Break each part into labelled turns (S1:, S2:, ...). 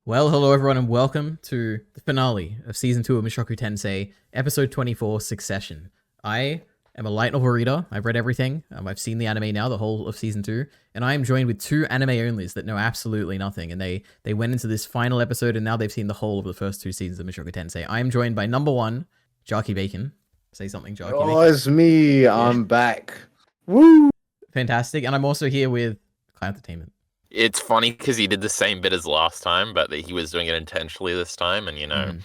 S1: Well, hello everyone, and welcome to the finale of Season 2 of Mushoku Tensei, Episode 24, Succession. I am a light novel reader. I've read everything. I've seen the anime now, the whole of Season 2, and I am joined with two anime-onlys that know absolutely nothing, and they went into this final episode, and now they've seen the whole of the first two seasons of Mushoku Tensei. I am joined by number one, Jarkey Bacon. Say something, Jarkey
S2: Oh,
S1: Bacon.
S2: it's me. I'm back. Woo!
S1: Fantastic, and I'm also here with Cloud Entertainment.
S3: It's funny because he did the same bit as last time, but he was doing it intentionally this time, and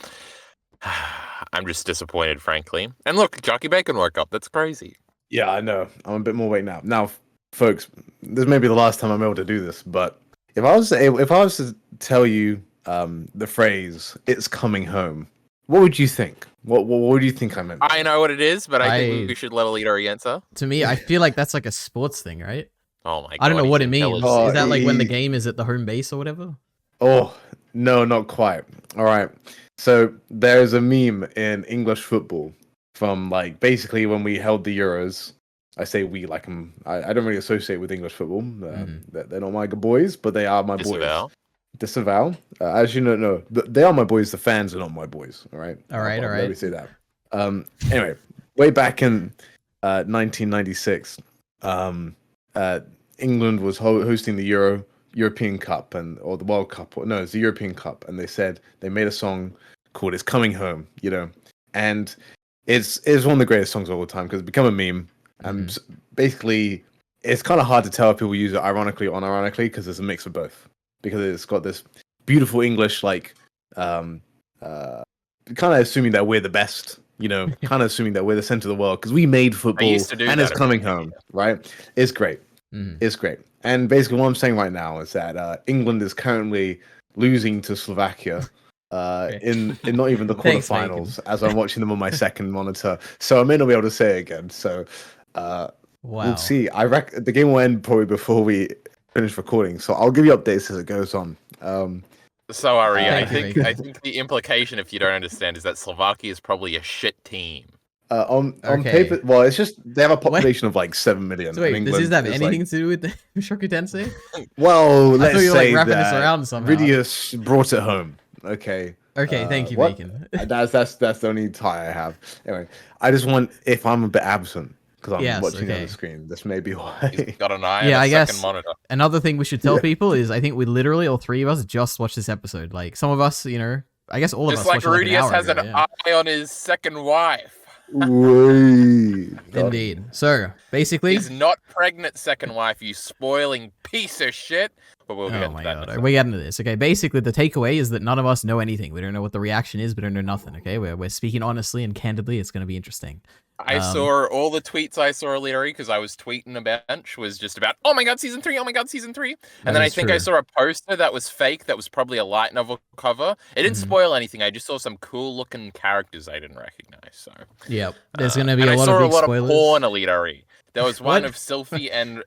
S3: I'm just disappointed, frankly. And look, Jarkey Bacon woke up. That's crazy.
S2: Yeah, I know. I'm a bit more awake now. Now, folks, this may be the last time I'm able to do this, but if I was to tell you the phrase "it's coming home," what would you think? What would you think I meant?
S3: I know what it is, but I think we should let EliteAri answer.
S1: To me, I feel like that's like a sports thing, right?
S3: Oh my god.
S1: I don't know what it means.
S2: Oh,
S1: Is that like when the game is at the home base or whatever?
S2: Oh, no, not quite. All right. So there's a meme in English football from like basically when we held the Euros. I say we like them. I don't really associate with English football. They're not my boys, but they are my boys. Disavow. As you don't know, they are my boys. The fans are not my boys. All right.
S1: All right.
S2: Let me say that. Anyway, way back in 1996. England was hosting the European Cup or the World Cup. No, it's the European Cup, and they made a song called "It's Coming Home," and it's one of the greatest songs of all time because it's become a meme. And basically, it's kind of hard to tell if people use it ironically or unironically because it's a mix of both. Because it's got this beautiful English, like, kind of assuming that we're the best. Kind of assuming that we're the center of the world because we made football and it's coming home, right? It's great. It's great. And basically what I'm saying right now is that England is currently losing to Slovakia in not even the quarterfinals as I'm watching them on my second monitor. So I may not be able to say it again. So we'll see. I reckon the game will end probably before we finish recording. So I'll give you updates as it goes on.
S3: So Ari, I think the implication, if you don't understand, is that Slovakia is probably a shit team.
S2: On paper, well, it's just they have a population of like 7 million.
S1: So wait, does this have anything to do with the Mushoku Tensei?
S2: Well, let's say
S1: wrapping this around somehow.
S2: Ridius brought it home. Okay.
S1: Okay, thank you, Bacon.
S2: That's the only tie I have. Anyway, I just want if I'm a bit absent because I'm watching on the screen. This may be why.
S3: He's got an eye on a second monitor.
S1: Another thing we should tell people is I think we literally all three of us just watched this episode. Like some of us, I guess all of us.
S3: Just like Rudius has an eye on his second wife.
S1: Indeed. So basically,
S3: he's not pregnant, second wife. You spoiling piece of shit. But we'll get into that.
S1: We get into this. Okay. Basically, the takeaway is that none of us know anything. We don't know what the reaction is. We don't know nothing. Okay. We're speaking honestly and candidly. It's going to be interesting.
S3: I saw all the tweets I saw earlier because I was tweeting a bunch was just about, oh my god, season 3, oh my god, season 3. And then I think I saw a poster that was fake, that was probably a light novel cover. It didn't spoil anything. I just saw some cool looking characters I didn't recognize. So
S1: yeah, there's gonna be a lot of big spoilers.
S3: I saw a lot of porn, EliteAri. There was one of Sylphie and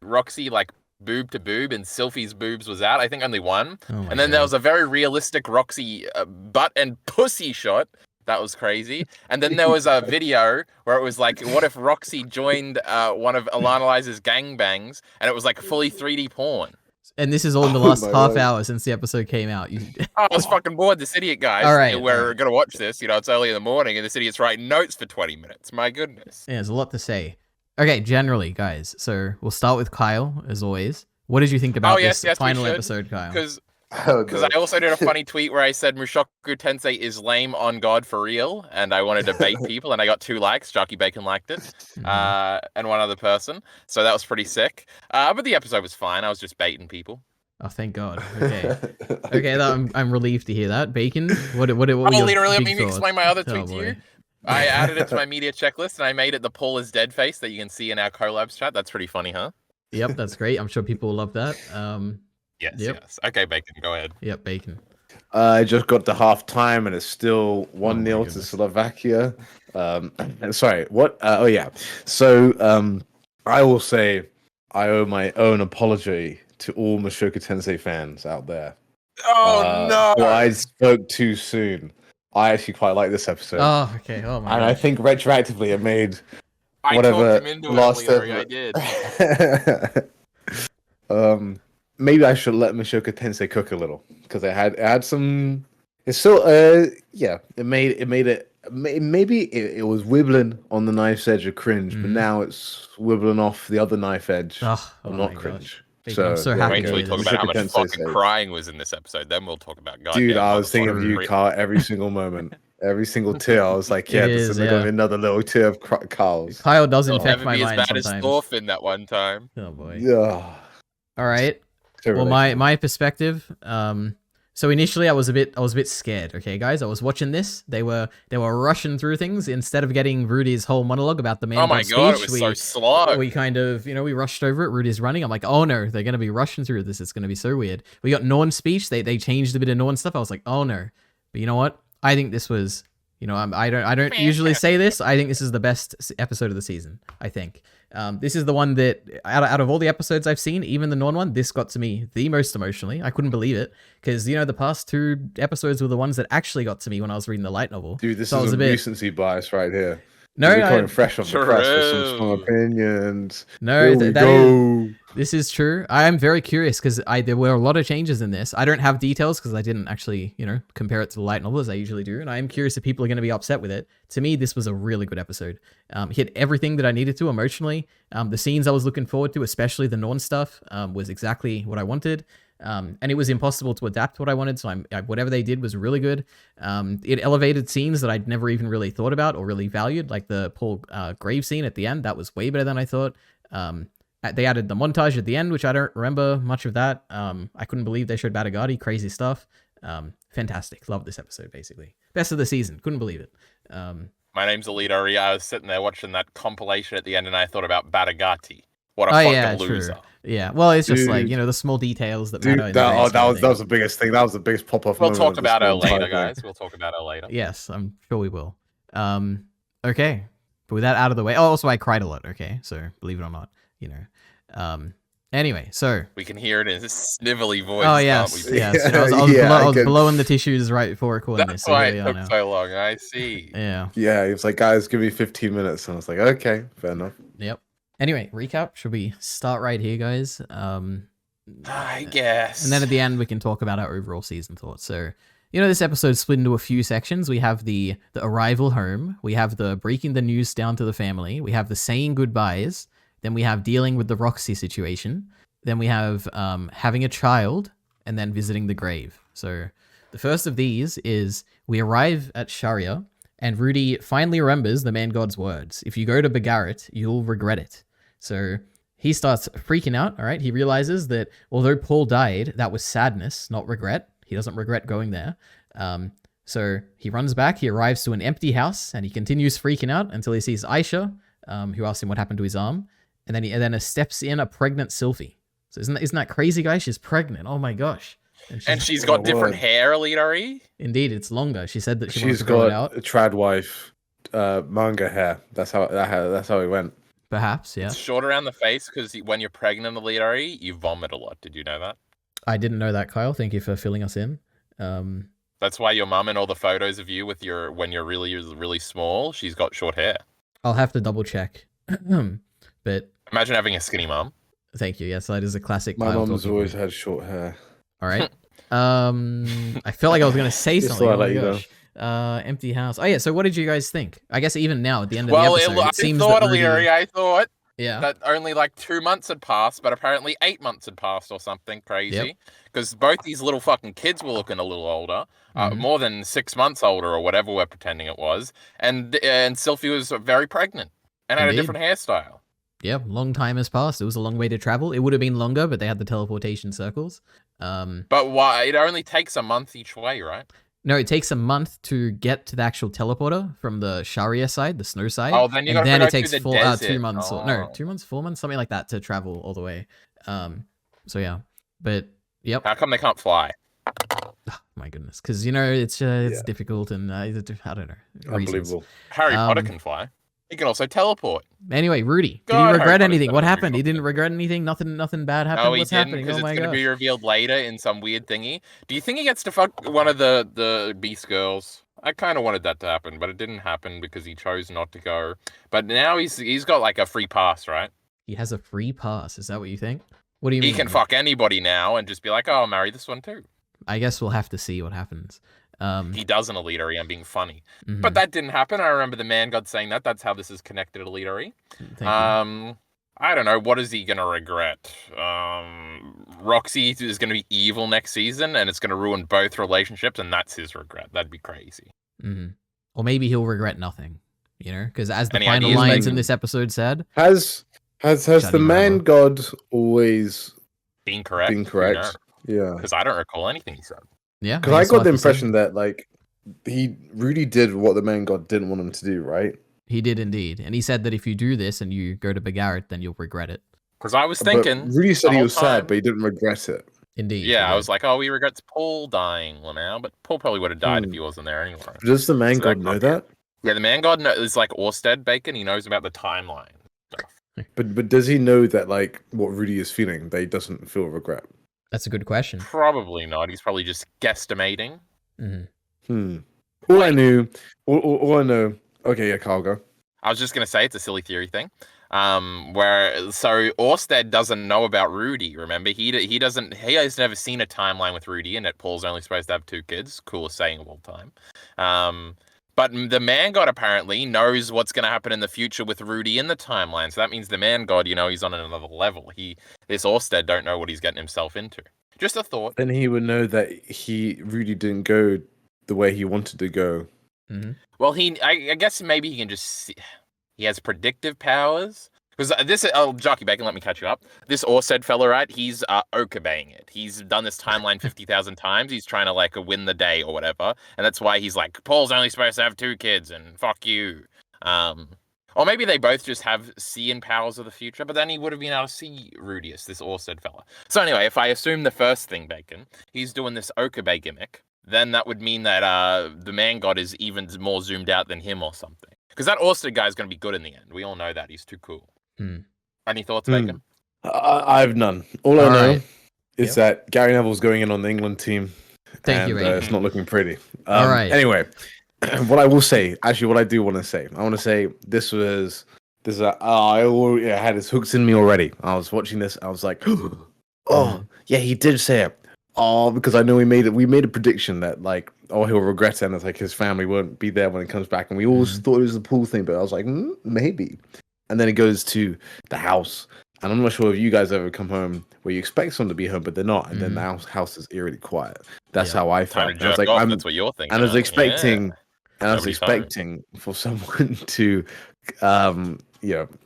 S3: Roxy like boob to boob, and Sylphie's boobs was out. I think only one. And then there was a very realistic Roxy butt and pussy shot. That was crazy. And then there was a video where it was like, what if Roxy joined one of Alana Liza's gangbangs, and it was like fully 3D porn.
S1: And this is all in the last half hour since the episode came out.
S3: I was fucking bored. This idiot, guys.
S1: All right.
S3: We're going to watch this. It's early in the morning, and this idiot's writing notes for 20 minutes. My goodness.
S1: Yeah, there's a lot to say. Okay, generally, guys. So we'll start with Kyle, as always. What did you think about this final episode, Kyle?
S3: Because I also did a funny tweet where I said Mushoku Tensei is lame on God for real, and I wanted to bait people, and I got 2 likes. Jarkey Bacon liked it, and one other person. So that was pretty sick. But the episode was fine. I was just baiting people.
S1: Oh, thank God. Okay, I'm relieved to hear that. Bacon, what
S3: literally, let me explain my other tweet to you. I added it to my media checklist, and I made it the Paul is dead face that you can see in our collabs chat. That's pretty funny, huh?
S1: Yep, that's great. I'm sure people will love that.
S3: Yes. Okay, Bacon, go ahead.
S1: Yep, Bacon.
S2: I just got to half time and it's still 1-0 to Slovakia. Sorry, what? So I will say I owe my own apology to all Mushoku Tensei fans out there.
S3: Oh no!
S2: Well, I spoke too soon. I actually quite like this episode.
S1: Oh, okay. Oh my.
S2: And
S1: God.
S2: I think retroactively it made
S3: whatever last episode. I did.
S2: maybe I should let Mushoku Tensei cook a little because it had some. It's still yeah. Maybe it was wibbling on the knife's edge of cringe, but now it's wibbling off the other knife edge
S1: Oh
S2: of
S1: my
S2: not
S1: gosh.
S2: cringe.
S1: Bacon, I'm so
S2: there
S1: happy
S3: Wait
S2: you
S1: to
S3: till we
S1: hear
S3: talk
S1: this.
S3: about how
S2: Mushoku
S3: much
S2: Tensei
S3: fucking
S2: says.
S3: crying was in this episode. Then we'll talk about goddamn.
S2: Dude, I was thinking of you,
S3: motherfucking
S2: Carl, every single moment. Every single tear. I was like,
S1: It
S2: yeah, this
S1: is,
S2: is gonna
S1: yeah.
S2: be another little tear of Carl's.
S1: Kyle does
S3: It'll
S1: infect
S3: never
S1: my
S3: be as
S1: mind
S3: bad as
S1: sometimes.
S3: Thorfinn that one time.
S1: Oh boy.
S2: Yeah.
S1: All right. Well, my perspective. So initially I was a bit scared. Okay, guys, I was watching this. They were rushing through things instead of getting Rudy's whole monologue about the man.
S3: Oh my
S1: God,
S3: god,
S1: speech,
S3: it was so slow.
S1: We kind of we rushed over it. Rudy's running. I'm like, oh no, they're gonna be rushing through this. It's gonna be so weird. We got Norn's speech. They changed a bit of Norn stuff. I was like, oh no. But you know what? I think this was. I don't usually say this. I think this is the best episode of the season. I think. This is the one that, out of all the episodes I've seen, even the Norn one, this got to me the most emotionally. I couldn't believe it, because, the past 2 episodes were the ones that actually got to me when I was reading the light novel.
S2: Dude, this
S1: So
S2: is
S1: a
S2: a
S1: bit...
S2: recency bias right here.
S1: No,
S2: we're coming fresh off the press with some strong
S3: True.
S2: opinions.
S1: No,
S2: Here we go.
S1: This is true. I am very curious, because there were a lot of changes in this. I don't have details, because I didn't actually, compare it to the light novel as I usually do, and I am curious if people are going to be upset with it. To me, this was a really good episode. Hit everything that I needed to emotionally. The scenes I was looking forward to, especially the Norn stuff, was exactly what I wanted. And it was impossible to adapt to what I wanted, so whatever they did was really good. It elevated scenes that I'd never even really thought about or really valued, like the Paul grave scene at the end. That was way better than I thought. They added the montage at the end, which I don't remember much of that. I couldn't believe they showed Batagati. Crazy stuff. Fantastic. Loved this episode, basically. Best of the season. Couldn't believe it.
S3: My name's EliteAri. I was sitting there watching that compilation at the end, and I thought about Batagati. What a
S1: Oh,
S3: fucking
S1: yeah,
S3: loser.
S1: true. Yeah, well, it's just like,
S2: Dude.
S1: the small details that
S2: Dude,
S1: matter.
S2: that was the biggest thing. That was the biggest pop-off
S3: We'll
S2: moment
S3: talk
S2: of this
S3: about her
S2: whole entire
S3: later,
S2: thing.
S3: guys. We'll talk about her later.
S1: Yes, I'm sure we will. Okay. But with that out of the way, also I cried a lot, okay? So, believe it or not, anyway, so...
S3: We can hear it in his snivelly voice.
S1: Oh, yes,
S3: can't we?
S1: yes.
S2: Yeah,
S1: I was
S2: I can-
S1: blowing the tissues right before recording
S3: That's
S1: this.
S3: why
S1: So here
S3: it
S1: we are
S3: took
S1: now.
S3: so long. I see.
S1: Yeah,
S2: Yeah, he was like, guys, give me 15 minutes. And I was like, okay, fair enough.
S1: yep. Anyway, recap. Should we start right here, guys?
S3: I guess.
S1: And then at the end, we can talk about our overall season thoughts. So, this episode's split into a few sections. We have the arrival home. We have the breaking the news down to the family. We have the saying goodbyes. Then we have dealing with the Roxy situation. Then we have having a child, and then visiting the grave. So the first of these is we arrive at Sharia, and Rudy finally remembers the man god's words. If you go to Bagaret, you'll regret it. So he starts freaking out, all right? He realizes that although Paul died, that was sadness, not regret. He doesn't regret going there. So he runs back, he arrives to an empty house, and he continues freaking out until he sees Aisha, who asks him what happened to his arm. And then steps in a pregnant Sylphie. So isn't that crazy, guys? She's pregnant. Oh my gosh.
S3: And she's got different hair, EliteAri.
S1: Indeed, it's longer. She said that
S2: She's
S1: wanted to grow it
S2: got
S1: out.
S2: a trad wife manga hair. That's how it went.
S1: Perhaps, yeah.
S3: It's short around the face because when you're pregnant, EliteAri, you vomit a lot. Did you know that?
S1: I didn't know that, Kyle. Thank you for filling us in.
S3: That's why your mum and all the photos of you with when you're really, really small, she's got short hair.
S1: I'll have to double check. But
S3: imagine having a skinny mum.
S1: Thank you. Yes, that is a classic.
S2: My
S1: Kyle
S2: mum's
S1: talking
S2: always
S1: point.
S2: had short hair.
S1: All right. I felt like I was going to say
S2: Just
S1: something.
S2: thought
S1: Oh
S2: I'd
S1: my
S2: let you
S1: gosh. Empty house. Oh yeah. So what did you guys think? I guess even now at the end of
S3: Well,
S1: the episode, it seems
S3: I thought,
S1: that Rudy...
S3: EliteAri, I thought
S1: Yeah.
S3: that only like 2 months had passed, but apparently 8 months had passed or something crazy. Because both these little fucking kids were looking a little older, more than 6 months older or whatever we're pretending it was. And Sylphie was very pregnant and had a different hairstyle.
S1: Yeah, long time has passed. It was a long way to travel. It would have been longer, but they had the teleportation circles.
S3: But why? It only takes a month each way, right?
S1: No, it takes a month to get to the actual teleporter from the Sharia side, the snow side.
S3: Oh, then you
S1: and
S3: gotta
S1: then
S3: go
S1: it takes
S3: through the
S1: 2
S3: desert.
S1: months. No, 2 months, 4 months, something like that to travel all the way. So yeah, but yep.
S3: How come they can't fly?
S1: Oh, my goodness, because it's difficult and I don't know.
S2: Unbelievable.
S3: Harry Potter can fly. He can also teleport.
S1: Anyway, Rudy, did
S3: God,
S1: he
S3: Harry
S1: regret
S3: Potter's
S1: anything?
S3: so
S1: What
S3: very
S1: happened? He
S3: fucking-
S1: didn't regret anything. Nothing bad happened.
S3: No, he
S1: What's
S3: didn't,
S1: happening?
S3: because
S1: Oh my
S3: it's going to
S1: gosh.
S3: be revealed later in some weird thingy. Do you think he gets to fuck one of the Beast Girls? I kind of wanted that to happen, but it didn't happen because he chose not to go. But now he's got like a free pass, right?
S1: He has a free pass. Is that what you think? What do you
S3: He
S1: mean?
S3: can fuck anybody now and just be like, oh, I'll marry this one too.
S1: I guess we'll have to see what happens.
S3: He does an EliteAri. I'm being funny.
S1: Mhm.
S3: But that didn't happen. I remember the man god saying that. That's how this is connected to EliteAri.
S1: Thank you.
S3: I don't know. What is he going to regret? Roxy is going to be evil next season, and it's going to ruin both relationships, and that's his regret. That'd be crazy.
S1: Mm-hmm. Or maybe he'll regret nothing, you know? Because as the
S3: Any
S1: final
S3: ideas,
S1: lines in
S3: Megan?
S1: this episode said...
S2: Has the man god always
S3: Been correct?
S2: been correct? Yeah.
S3: Because I don't recall anything he said.
S1: Yeah.
S2: Because I got the impression that, like, Rudy did what the man god didn't want him to do, right?
S1: He did indeed. And he said that if you do this and you go to Begarrett, then you'll regret it.
S3: Because I was thinking...
S2: But Rudy said he was
S3: time,
S2: sad, but he didn't regret it.
S1: Indeed.
S3: Yeah, I was like, oh, he regrets Paul dying now, but Paul probably would have died if he wasn't there anyway.
S2: Does the man god know that?
S3: Yeah, the man god is like Orsted Bacon. He knows about the timeline stuff.
S2: But does he know that, like, what Rudy is feeling, that he doesn't feel regret?
S1: That's a good question.
S3: Probably not. He's probably just guesstimating.
S1: Mm-hmm.
S2: All I know. Okay, yeah, Carl, go.
S3: I was just gonna say it's a silly theory thing. So Orsted doesn't know about Rudy. Remember, he has never seen a timeline with Rudy, and that Paul's only supposed to have 2 kids. Coolest saying of all time. But the man god apparently knows what's going to happen in the future with Rudy in the timeline. So that means the man god, he's on another level. This Orsted don't know what he's getting himself into. Just a thought.
S2: Then he would know that Rudy didn't go the way he wanted to go.
S1: Mm-hmm.
S3: Well, I guess maybe he can just see, he has predictive powers. Because Jarkey Bacon, let me catch you up. This Orsted fella, right? He's okabaying it. He's done this timeline 50,000 times. He's trying to like win the day or whatever, and that's why he's like, Paul's only supposed to have 2 kids, and fuck you. Or maybe they both just have seeing powers of the future, but then he would have been able to see Rudius, this Orsted fella. So anyway, if I assume the first thing, Bacon, he's doing this okabay gimmick, then that would mean that the man god is even more zoomed out than him or something. Because that Orsted guy is going to be good in the end. We all know that. He's too cool. Any thoughts, Bacon?
S2: I have none. All I know is that Gary Neville's going in on the England team.
S1: Thank you,
S2: it's not looking pretty.
S1: All right.
S2: Anyway, what I will say, actually, what I do want to say, I want to say I had his hooks in me already. I was watching this. I was like, oh, yeah, he did say it. Oh, because I know we made a prediction that like, oh, he'll regret it, and it's like his family won't be there when it comes back, and we always thought it was the pool thing, but I was like, maybe. And then it goes to the house, and I'm not sure if you guys ever come home where you expect someone to be home, but they're not, and then the house is eerily quiet. That's how I felt.
S3: And I was like, that's what you're thinking.
S2: And I was expecting, for someone to,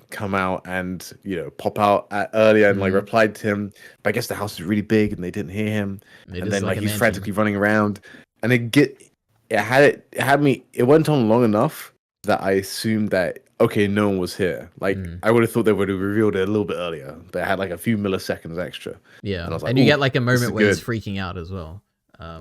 S2: come out and pop out earlier and like replied to him. But I guess the house is really big and they didn't hear him. And then like he's frantically running around, and it went on long enough that I assumed that no one was here. Like I would have thought they would have revealed it a little bit earlier, but it had like a few milliseconds extra.
S1: Yeah,
S2: and I was like,
S1: and you get like a moment where he's freaking out as well.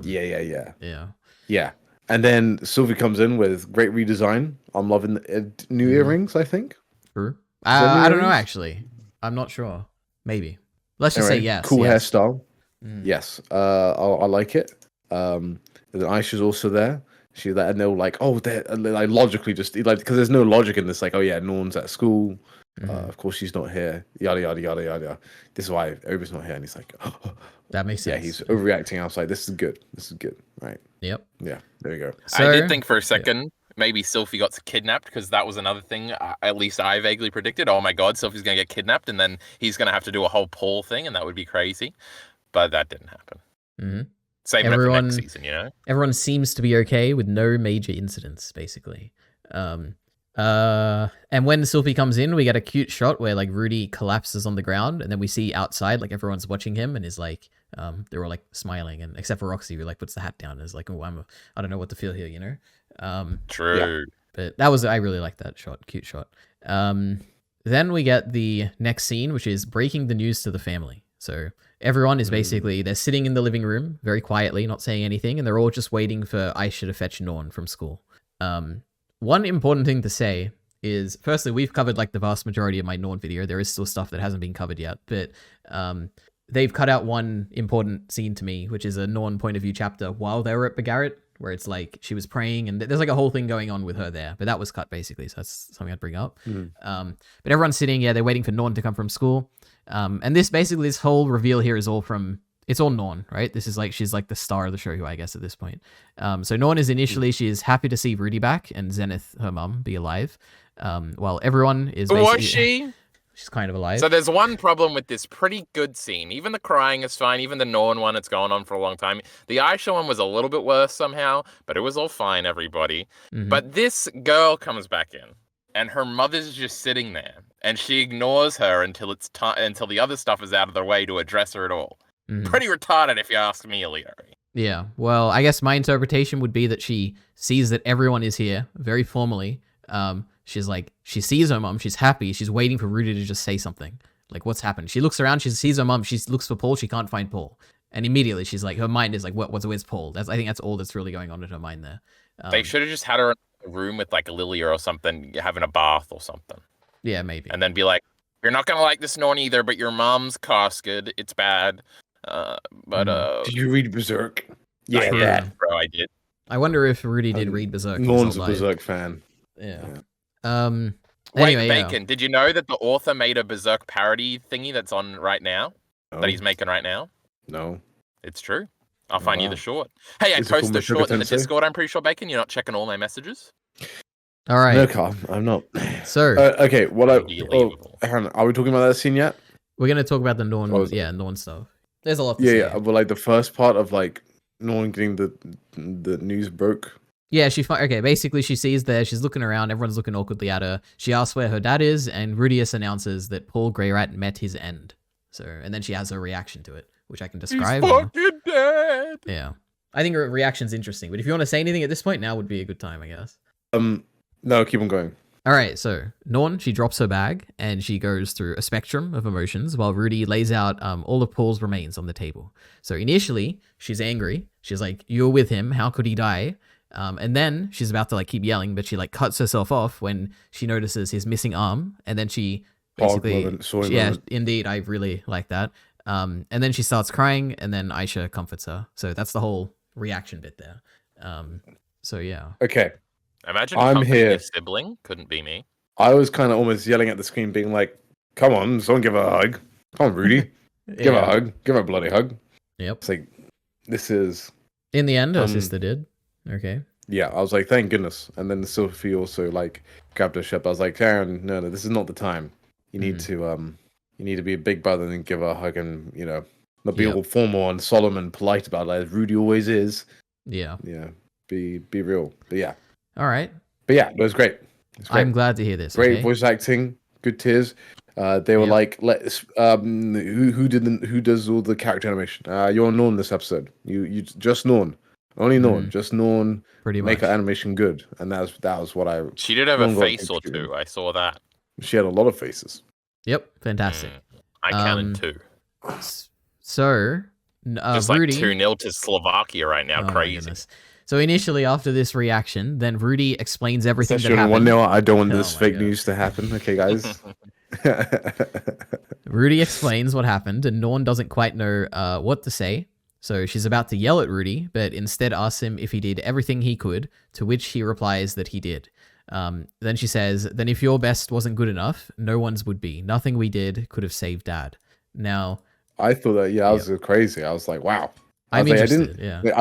S2: Yeah. And then Sylvie comes in with great redesign. I'm loving the new earrings, I think.
S1: True. I don't know, actually. I'm not sure. Maybe. Let's just say yes.
S2: Cool hairstyle. Yes. I like it. Then Aisha's also there. She's there, and they're like, they're like logically just like, because there's no logic in this. Like, oh yeah, Norn's at school. Of course she's not here. Yada yada yada yada. This is why everybody's not here. And he's like,
S1: that makes sense.
S2: Yeah, he's overreacting. I was like, this is good. Right.
S1: Yep.
S2: Yeah. There you go.
S3: So, I did think for a second maybe Sylvie got kidnapped, because that was another thing. At least I vaguely predicted. Oh my god, Sylvie's gonna get kidnapped, and then he's gonna have to do a whole Paul thing, and that would be crazy. But that didn't happen. Saving it for next season,
S1: Everyone seems to be okay with no major incidents, basically. And when Sylvie comes in, we get a cute shot where like Rudy collapses on the ground, and then we see outside like everyone's watching him, and is like, they're all like smiling, and except for Roxy, who like puts the hat down and is like, oh, I don't know what to feel here,
S3: True.
S1: Yeah. But I really like that shot, cute shot. Then we get the next scene, which is breaking the news to the family. So everyone is basically, they're sitting in the living room very quietly, not saying anything, and they're all just waiting for Aisha to fetch Norn from school. One important thing to say is, firstly, we've covered like the vast majority of my Norn video. There is still stuff that hasn't been covered yet, but they've cut out one important scene to me, which is a Norn point of view chapter while they were at Begarrett, where it's like she was praying, and there's like a whole thing going on with her there, but that was cut basically, so that's something I'd bring up. But everyone's sitting, they're waiting for Norn to come from school. And this whole reveal here is all from, it's all Norn, right? This is like, she's like the star of the show, I guess, at this point. So Norn is initially, she is happy to see Rudy back and Zenith, her mum, be alive. While everyone is basically...
S3: Was she?
S1: She's kind of alive.
S3: So there's one problem with this pretty good scene. Even the crying is fine. Even the Norn one, it's gone on for a long time. The Aisha one was a little bit worse somehow, but it was all fine, everybody. But this girl comes back in, and her mother's just sitting there, and she ignores her until it's until the other stuff is out of the way to address her at all. Pretty retarded, if you ask me, EliteAri.
S1: Yeah, well, I guess my interpretation would be that she sees that everyone is here very formally. She's like, she sees her mom, she's happy, she's waiting for Rudy to just say something. Like, what's happened? She looks around, she sees her mom, she looks for Paul, she can't find Paul. And immediately she's like, her mind is like, where's Paul? I think that's all that's really going on in her mind there.
S3: They should have just had her in a room with like Lilia or something, having a bath or something.
S1: Yeah, maybe.
S3: And then be like, you're not gonna like this Norn either, but your mom's casket, it's bad.
S2: Did you read Berserk?
S3: Yeah, that, bro, I did.
S1: I wonder if Rudy did read Berserk.
S2: Norn's a Berserk fan.
S1: Yeah.
S3: Wait,
S1: Anyway,
S3: Bacon, did you know that the author made a Berserk parody thingy that's on right now?
S2: No.
S3: That he's making right now?
S2: No.
S3: It's true. I'll find you the short. Hey, I posted the short in the Discord, I'm pretty sure, Bacon. You're not checking all my messages?
S1: All right.
S2: No, Carl, I'm not.
S1: So,
S2: okay, are we talking about that scene yet?
S1: We're going to talk about the Norn, Norn stuff. There's a lot to say.
S2: Yeah, but like the first part of like Norn getting the news broke.
S1: Yeah, basically she sees there, she's looking around, everyone's looking awkwardly at her. She asks where her dad is, and Rudius announces that Paul Greyrat met his end. So, and then she has her reaction to it, which I can describe.
S3: He's fucking dead!
S1: Yeah. I think her reaction's interesting, but if you want to say anything at this point, now would be a good time, I guess.
S2: No, keep on going.
S1: All right, so Norn, she drops her bag, and she goes through a spectrum of emotions, while Rudy lays out all of Paul's remains on the table. So initially, she's angry. She's like, "You're with him, how could he die?" And then she's about to like keep yelling, but she like cuts herself off when she notices his missing arm, and then she basically, indeed, I really like that. And then she starts crying, and then Aisha comforts her. So that's the whole reaction bit there. So yeah.
S2: Okay.
S3: Imagine
S2: I'm here.
S3: Your sibling couldn't be me.
S2: I was kind of almost yelling at the screen, being like, "Come on, someone give her a hug! Come on, Rudy, give her a hug! Give her a bloody hug!"
S1: Yep.
S2: It's like, this is.
S1: In the end, her sister did. Okay.
S2: Yeah, I was like, thank goodness. And then Sophie also like grabbed her ship. I was like, Karen, no, this is not the time. You need to be a big brother and give her a hug, and not be all formal and solemn and polite about it, as Rudy always is.
S1: Yeah.
S2: Yeah. Be real. But yeah.
S1: All right.
S2: But yeah, it was great.
S1: I'm glad to hear this.
S2: Great voice acting, good tears. They were like, let's who does all the character animation? You're Norn this episode. You just Norn. Only Norn. Just Norn.
S1: Pretty much.
S2: Make her animation good. And that was what I.
S3: She did have a face or two. I saw that.
S2: She had a lot of faces.
S1: Yep. Fantastic.
S3: I counted 2.
S1: So
S3: just
S1: Rudy,
S3: like 2-0 to Slovakia right now. Crazy.
S1: So initially, after this reaction, then Rudy explains everything that happened.
S2: 1-0. I don't want this fake news to happen. Okay, guys.
S1: Rudy explains what happened, and Norn doesn't quite know what to say. So she's about to yell at Rudy, but instead asks him if he did everything he could, to which he replies that he did. Then she says, "Then if your best wasn't good enough, no one's would be. Nothing we did could have saved Dad." Now,
S2: I thought that, I was crazy. I was like, wow.
S1: I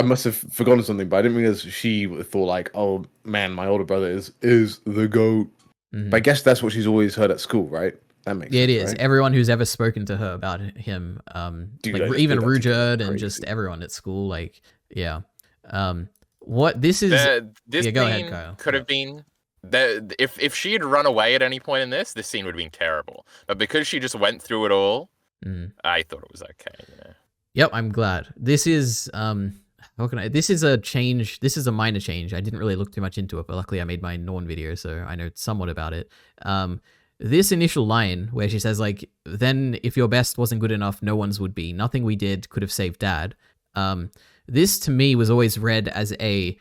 S2: must have forgotten something, but I didn't realize she thought like, oh man, my older brother is the GOAT. But I guess that's what she's always heard at school, right? That makes sense,
S1: it is.
S2: Right?
S1: Everyone who's ever spoken to her about him, even Rujerd and just everyone at school, like, yeah. What this is?
S3: This
S1: go ahead, Kyle.
S3: Could have been if she had run away at any point in this scene would have been terrible. But because she just went through it all, I thought it was okay.
S1: Yep, I'm glad. This is this is a change. This is a minor change. I didn't really look too much into it, but luckily I made my Norn video, so I know somewhat about it. This initial line where she says like, "Then if your best wasn't good enough, no one's would be. Nothing we did could have saved Dad." This to me was always read as a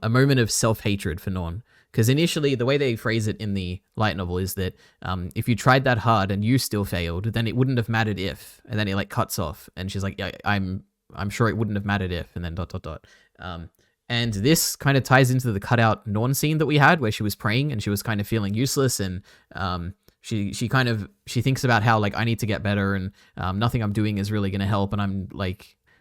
S1: moment of self-hatred for Norn. Because initially, the way they phrase it in the light novel is that if you tried that hard and you still failed, then it wouldn't have mattered if. And then it like cuts off, and she's like, "Yeah, I'm sure it wouldn't have mattered if." And then ... And this kind of ties into the cutout Norn scene that we had, where she was praying and she was kind of feeling useless and she thinks about how like I need to get better, and nothing I'm doing is really gonna help, and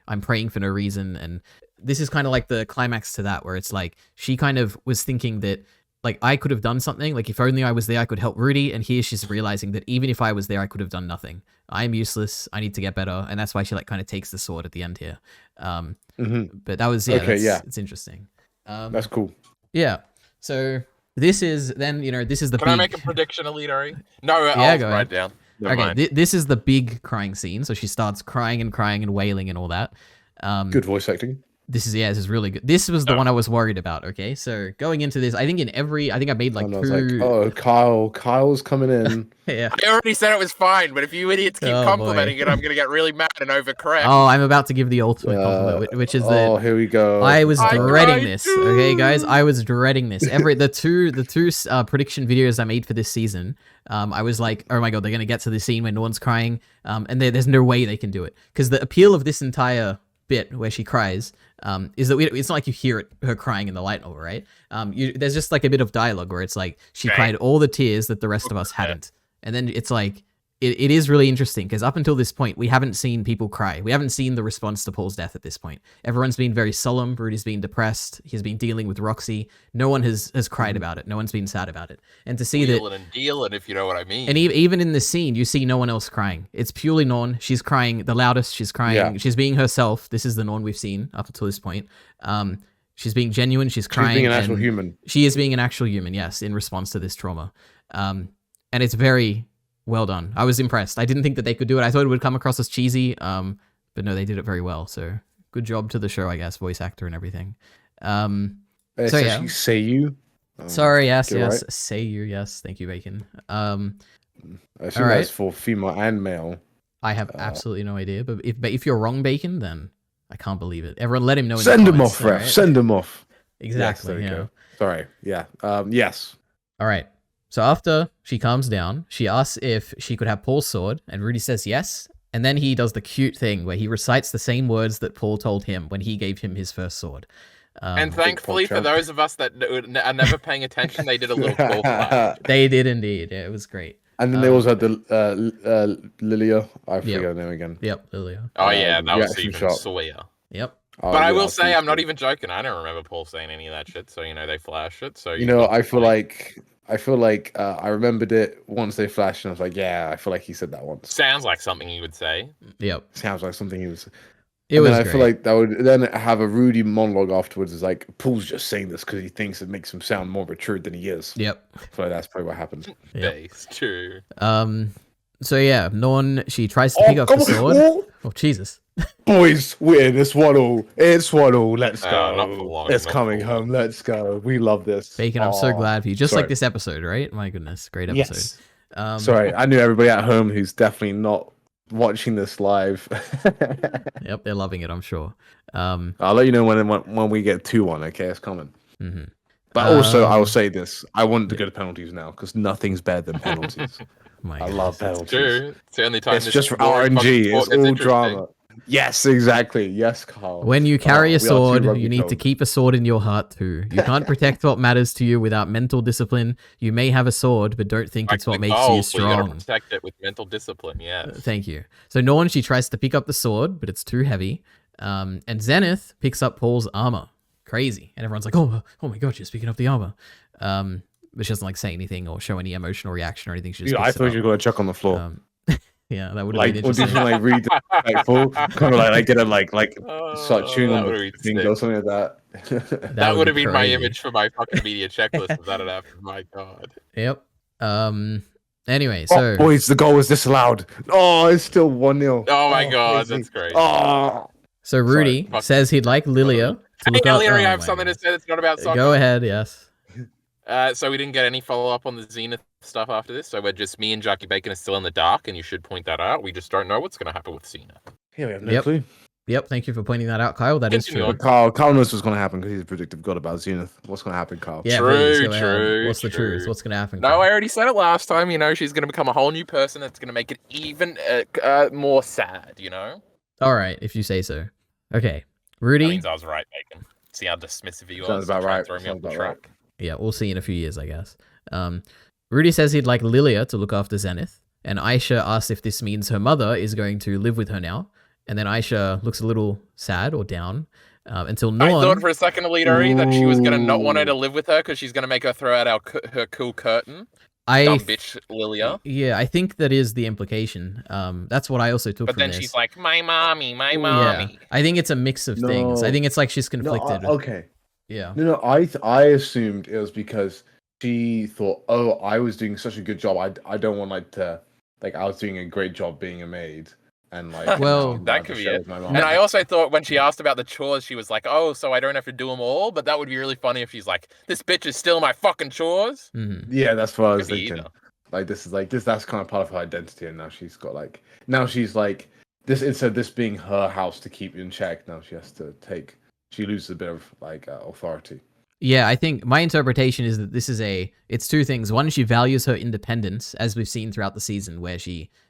S1: I'm praying for no reason. And this is kind of like the climax to that, where it's like she kind of was thinking that like I could have done something, like if only I was there I could help Rudy, and here she's realizing that even if I was there I could have done nothing. I am useless, I need to get better, and that's why she like kind of takes the sword at the end here. But that was it's interesting.
S2: That's cool.
S1: Yeah, so this is then, this is the
S3: Can
S1: big...
S3: I make a prediction, EliteAri? No,
S1: Yeah,
S3: I'll
S1: go
S3: write
S1: ahead.
S3: down.
S1: Okay, this is the big crying scene. So she starts crying and wailing and all that.
S2: Good voice acting.
S1: This is really good. This was the one I was worried about. Okay, so going into this, I think I made like
S2: And
S1: two...
S2: I was like, oh, Kyle's coming in.
S1: Yeah.
S3: I already said it was fine, but if you idiots keep
S1: Oh,
S3: complimenting
S1: boy.
S3: it, I'm going to get really mad and overcorrect.
S1: Oh, I'm about to give the ultimate compliment, which is that...
S2: Oh, here we go.
S1: I was
S3: I
S1: dreading
S3: cried
S1: this.
S3: too.
S1: Okay, guys, I was dreading this. The two prediction videos I made for this season, I was like, oh my god, they're gonna get to the scene where no one's crying, and there's no way they can do it, because the appeal of this entire bit where she cries is that it's not like you hear her crying in the light novel, right? There's just like a bit of dialogue where it's like she cried all the tears that the rest of us hadn't, and then it's like it is really interesting because up until this point we haven't seen people cry. We haven't seen the response to Paul's death at this point. Everyone's been very solemn. Rudy's been depressed. He's been dealing with Roxy. No one has cried about it. No one's been sad about it. And to see
S3: Wheeling and dealing, if you know what I mean.
S1: and even in this scene, you see no one else crying. It's purely Norn. She's crying the loudest. She's crying.
S2: Yeah.
S1: She's being herself. This is the Norn we've seen up until this point. She's being genuine. She's crying.
S2: She's being an actual
S1: and
S2: human.
S1: She is being an actual human, yes, in response to this trauma. And it's very well done. I was impressed. I didn't think that they could do it. I thought it would come across as cheesy, but no, they did it very well. So good job to the show, I guess, voice actor and everything. So yeah.
S2: Say you.
S1: Sorry, yes,
S2: right.
S1: say you, yes. Thank you, Bacon.
S2: I assume
S1: Alright.
S2: that's for female and male.
S1: I have absolutely no idea, but if you're wrong, Bacon, then I can't believe it. Everyone, let him know.
S2: Send him
S1: comments,
S2: off, ref.
S1: alright?
S2: Send him off.
S1: Exactly.
S2: Yes, there we
S1: yeah.
S2: go. Sorry. Yeah. Yes.
S1: All right. So after she calms down, she asks if she could have Paul's sword, and Rudy says yes. And then he does the cute thing where he recites the same words that Paul told him when he gave him his first sword.
S3: And thankfully, for those of us that are never paying attention, they did a little call for that.
S1: They did indeed. Yeah, it was great.
S2: And then they also had the Lilia. I forget her name again.
S1: Yep, Lilia.
S3: Oh yeah, that was
S2: reaction
S3: even
S2: shot.
S3: sweeter.
S1: Yep.
S3: But I will say, I'm not even joking. I don't remember Paul saying any of that shit. So they flashed it. So
S2: I feel like I remembered it once they flashed, and I was like, yeah, I feel like he said that once.
S3: Sounds like something he would say.
S1: Yep.
S2: Sounds like something he was.
S1: It was.
S2: I feel like that would then have a Rudy monologue afterwards. Is like Paul's just saying this because he thinks it makes him sound more mature than he is.
S1: Yep.
S2: I feel like that's probably what happened.
S1: Yep.
S3: It's true.
S1: So yeah, Norn, she tries to pick up the sword. Oh Jesus.
S2: Boys, we're in this one all. It's one all. Let's go.
S3: not for long,
S2: It's
S3: not
S2: coming
S3: for
S2: home. Let's go. We love this.
S1: Bacon, I'm so glad for you. Just
S2: Sorry.
S1: like this episode, right? My goodness, great episode.
S2: Yes. Sorry, I knew everybody at home who's definitely not watching this live.
S1: Yep, they're loving it, I'm sure.
S2: I'll let you know when we get 2-1. Okay, it's coming.
S1: Mm-hmm.
S2: But also, I will say this: I want to go to penalties now because nothing's better than penalties. I love penalties.
S3: True. It's the only time.
S2: It's just for RNG. It's all drama. Yes, exactly. Yes, Carl.
S1: When you carry a
S2: we are two
S1: sword,
S2: rugby
S1: you need to
S2: codes.
S1: keep a sword in your heart too. You can't protect what matters to you without mental discipline. You may have a sword, but don't think it's what makes you
S3: You
S1: strong.
S3: gotta protect it with mental discipline. Yeah.
S1: Thank you. So Norn, she tries to pick up the sword, but it's too heavy. And Zenith picks up Paul's armor. Crazy. And everyone's like, oh my god, she's picking up the armor. But she doesn't like say anything or show any emotional reaction or anything. She just
S2: I
S1: picks it
S2: thought
S1: up.
S2: you were going to chuck on the floor.
S1: Yeah, that would have
S2: Like,
S1: been
S2: or did
S1: interesting.
S2: you read the full? Kind of like get it like start chewing
S3: that
S2: on
S3: would've
S2: the
S3: been
S2: thing
S3: sick.
S2: or something like that.
S3: That would have
S1: be
S3: been my
S1: crazy.
S3: image for my fucking media checklist if that had happened. My god.
S1: Yep. Anyway, so
S2: Boys, the goal was disallowed. Oh, it's still 1-0.
S3: Oh my god,
S2: crazy.
S3: that's great.
S2: Oh,
S1: so Rudy
S3: Sorry.
S1: says he'd like Lilia to
S3: Hey,
S1: look up.
S3: EliteAri, I
S1: oh
S3: have
S1: my
S3: something to
S1: God.
S3: say that's not about soccer.
S1: Go ahead. Yes.
S3: So we didn't get any follow-up on the Zenith stuff after this, so we're just me and Jarkey Bacon are still in the dark, and you should point that out. We just don't know what's going to happen with Zenith.
S2: yeah, we have no
S1: Yep.
S2: clue.
S1: Yep. Thank you for pointing that out, Kyle. That is
S3: Continue
S1: true.
S3: on.
S2: Carl knows what's going to happen because he's a predictive god about Zenith. What's going to happen, Carl?
S1: Yeah.
S3: True,
S1: please, go ahead.
S3: true,
S1: What's the
S3: true.
S1: truth? What's gonna happen?
S3: No,
S1: Kyle?
S3: I already said it last time. She's going to become a whole new person that's going to make it even more sad,
S1: All right, if you say so. Okay,
S3: That
S1: Rudy.
S3: means I was right, Bacon. See how dismissive you are.
S2: Sounds about right.
S3: Throw me
S2: Sounds
S3: off the
S2: about
S3: track.
S1: Yeah, we'll see in a few years, I guess. Rudy says he'd like Lilia to look after Zenith, and Aisha asks if this means her mother is going to live with her now. And then Aisha looks a little sad or down until Norn...
S3: I thought for a second, EliteAri, that she was going to not want her to live with her because she's going to make her throw out her cool curtain. Dumb bitch, Lilia.
S1: Yeah, I think that is the implication. That's what I also took from this.
S3: But then she's like, my mommy. Yeah.
S1: I think it's a mix of things. I think it's like she's conflicted.
S2: Okay.
S1: Yeah.
S2: No, I assumed it was because she thought, oh, I was doing such a good job. I don't want I was doing a great job being a maid. And
S1: well,
S3: that could be it. And I also thought when she asked about the chores, she was like, oh, so I don't have to do them all? But that would be really funny if she's like, this bitch is still my fucking chores.
S1: Mm-hmm.
S2: Yeah, that's what I was thinking. That's kind of part of her identity. And now she's got this, instead of this being her house to keep in check, now she has to she loses a bit of authority.
S1: Yeah, I think my interpretation is that this is it's two things. One, she values her independence, as we've seen throughout the season, where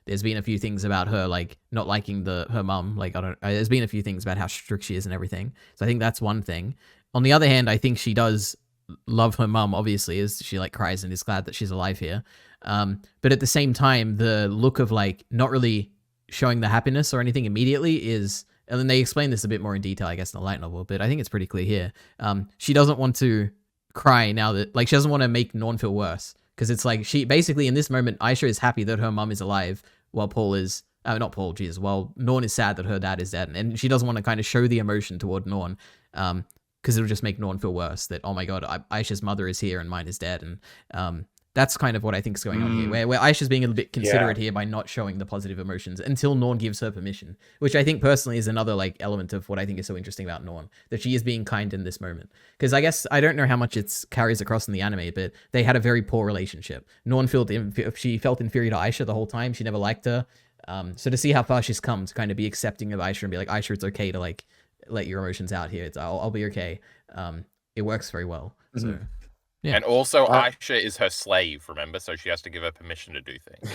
S1: there's been a few things about her, like not liking her mum. There's been a few things about how strict she is and everything. So I think that's one thing. On the other hand, I think she does love her mum, obviously, as she cries and is glad that she's alive here. But at the same time, the look of not really showing the happiness or anything immediately is... And then they explain this a bit more in detail, I guess, in the light novel, but I think it's pretty clear here. She doesn't want to cry now that, she doesn't want to make Norn feel worse. Because it's she, basically, in this moment, Aisha is happy that her mum is alive, while while Norn is sad that her dad is dead. And she doesn't want to kind of show the emotion toward Norn, because it'll just make Norn feel worse, that, oh my god, Aisha's mother is here and mine is dead. And that's kind of what I think is going on here, where Aisha's being a little bit considerate here by not showing the positive emotions until Norn gives her permission, which I think personally is another element of what I think is so interesting about Norn, that she is being kind in this moment. Because I guess, I don't know how much it carries across in the anime, but they had a very poor relationship. Norn she felt inferior to Aisha the whole time. She never liked her. So to see how far she's come to kind of be accepting of Aisha and be like, Aisha, it's okay to let your emotions out here. I'll be okay. It works very well. So.
S3: Yeah. And also, Aisha is her slave, remember? So she has to give her permission to do things.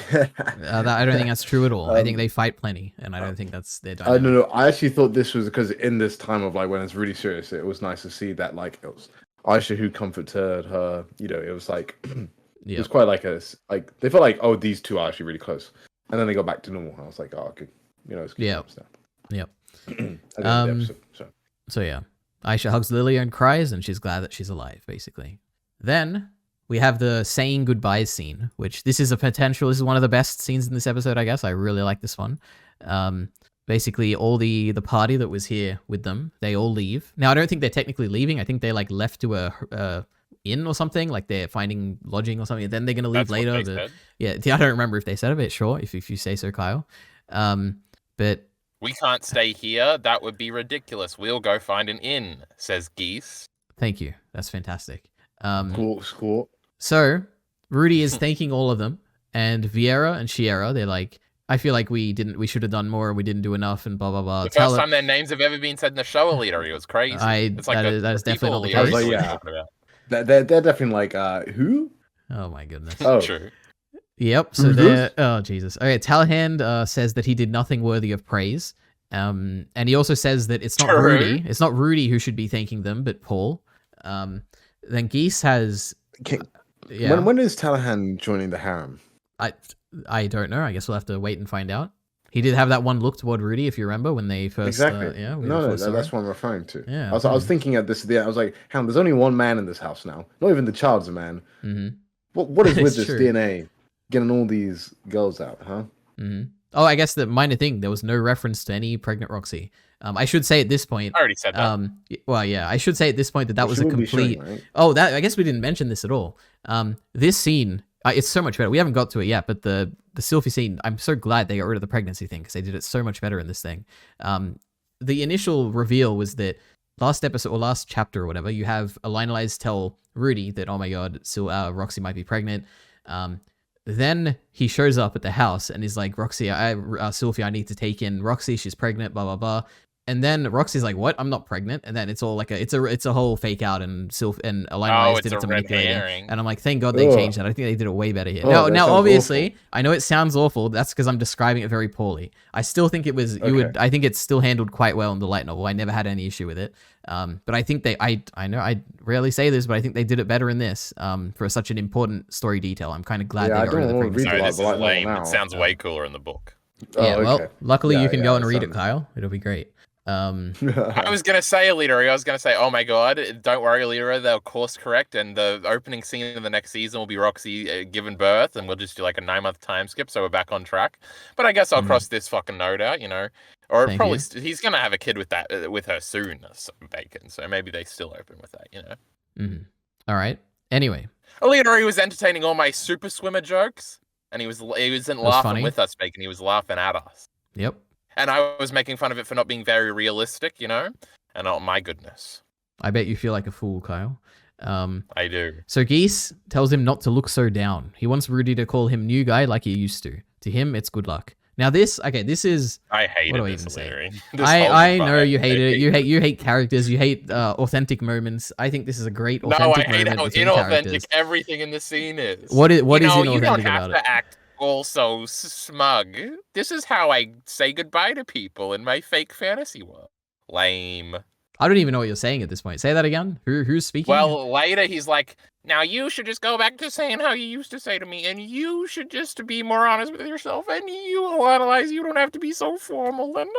S1: I don't think that's true at all. I think they fight plenty, and I don't think that's their dynamic.
S2: No. I actually thought this was because in this time of when it's really serious, it was nice to see that it was Aisha who comforted her. It was it was quite they felt oh, these two are actually really close, and then they got back to normal. I was like, oh, good, it's good.
S1: Yep.
S2: So
S1: yeah, Aisha hugs Lilia and cries, and she's glad that she's alive, basically. Then we have the saying goodbyes scene, which this is one of the best scenes in this episode, I guess. I really like this one. Basically, all the party that was here with them, they all leave. Now, I don't think they're technically leaving. I think they left to a inn or something, they're finding lodging or something. Then they're going to leave later. But, yeah, I don't remember if they said it, sure, if you say so, Kyle. But
S3: we can't stay here. That would be ridiculous. We'll go find an inn, says Geese.
S1: Thank you. That's fantastic.
S2: Cool.
S1: So Rudy is thanking all of them, and Vieira and Shiera, they're I feel like we should have done more and we didn't do enough and blah blah blah.
S3: The first time their names have ever been said in the show, EliteAri, it was crazy.
S1: That is definitely not the case.
S2: Yeah. They're definitely who?
S1: Oh my goodness.
S3: Oh, true.
S1: Yep. So they're oh Jesus. Okay, Talahand says that he did nothing worthy of praise. And he also says that it's not Rudy. It's not Rudy who should be thanking them, but Paul. Then Geese has...
S2: When is Talahand joining the harem?
S1: I don't know. I guess we'll have to wait and find out. He did have that one look toward Rudy, if you remember, when they first...
S2: Exactly. That's what I'm referring to. Yeah. I was thinking at this... I was like, hang on, there's only one man in this house now. Not even the child's a man.
S1: Mm-hmm.
S2: What is with this true. DNA getting all these girls out, huh?
S1: Mm-hmm. Oh, I guess the minor thing, there was no reference to any pregnant Roxy. I should say at this point...
S3: I already said that.
S1: Well, yeah, I should say at this point that was a complete...
S2: Showing, right?
S1: Oh, I guess we didn't mention this at all. This scene, it's so much better. We haven't got to it yet, but the Sylphie scene, I'm so glad they got rid of the pregnancy thing, because they did it so much better in this thing. The initial reveal was that last episode, or last chapter or whatever, you have Eliteari tell Rudy that, oh my god, Roxy might be pregnant. Then he shows up at the house and is like, Roxy, Sylphie, I need to take in Roxy. She's pregnant, blah, blah, blah. And then Roxy's like, "What? I'm not pregnant." And then it's all like it's a whole fake out, and EliteAri did
S3: it's
S1: it
S3: a
S1: to
S3: red
S1: manipulate him.
S3: herring.
S1: And I'm like, thank God they
S2: Ugh.
S1: changed that. I think they did it way better here.
S2: Oh, that
S1: Now,
S2: sounds
S1: obviously,
S2: awful.
S1: I know it sounds awful. That's because I'm describing it very poorly. I still think it was I think it's still handled quite well in the light novel. I never had any issue with it. But I think I know I rarely say this, but I think they did it better in this. For such an important story detail, I'm kind of glad they got rid of the pregnancy.
S3: Sorry, this is lame. It sounds way cooler in the book.
S1: Yeah, well, luckily you can go and read it, Kyle. It'll be great.
S3: I was gonna say EliteAri. I was gonna say, oh my god, don't worry, EliteAri. They'll course correct, and the opening scene of the next season will be Roxy giving birth, and we'll just do like a 9-month time skip, so we're back on track. But I guess I'll cross this fucking note out, or probably he's gonna have a kid with her soon, Bacon. So maybe they still open with that,
S1: All right. Anyway,
S3: EliteAri was entertaining all my super swimmer jokes, and he wasn't laughing with us, Bacon. He was laughing at us.
S1: Yep.
S3: And I was making fun of it for not being very realistic, And oh my goodness.
S1: I bet you feel like a fool, Kyle.
S3: I do.
S1: So Geese tells him not to look so down. He wants Rudy to call him new guy like he used to. To him, it's good luck. Now this is...
S3: I hate it.
S1: What do I even say? I know you hate it. You hate characters. You hate authentic moments. I think this is a great authentic moment.
S3: No, I hate how inauthentic everything in the scene is.
S1: What is inauthentic about it?
S3: You don't have to act also smug. This is how I say goodbye to people in my fake fantasy world. Lame.
S1: I don't even know what you're saying at this point. Say that again. Who's speaking?
S3: Well, later he's like, now you should just go back to saying how you used to say to me, and you should just be more honest with yourself, and you will analyze. You don't have to be so formal and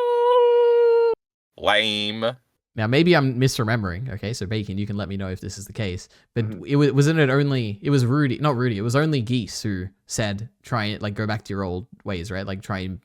S3: lame.
S1: Now maybe I'm misremembering. Okay, so Bacon, you can let me know if this is the case. But it was Rudy, not Rudy. It was only Geese who said try and go back to your old ways, right? Try and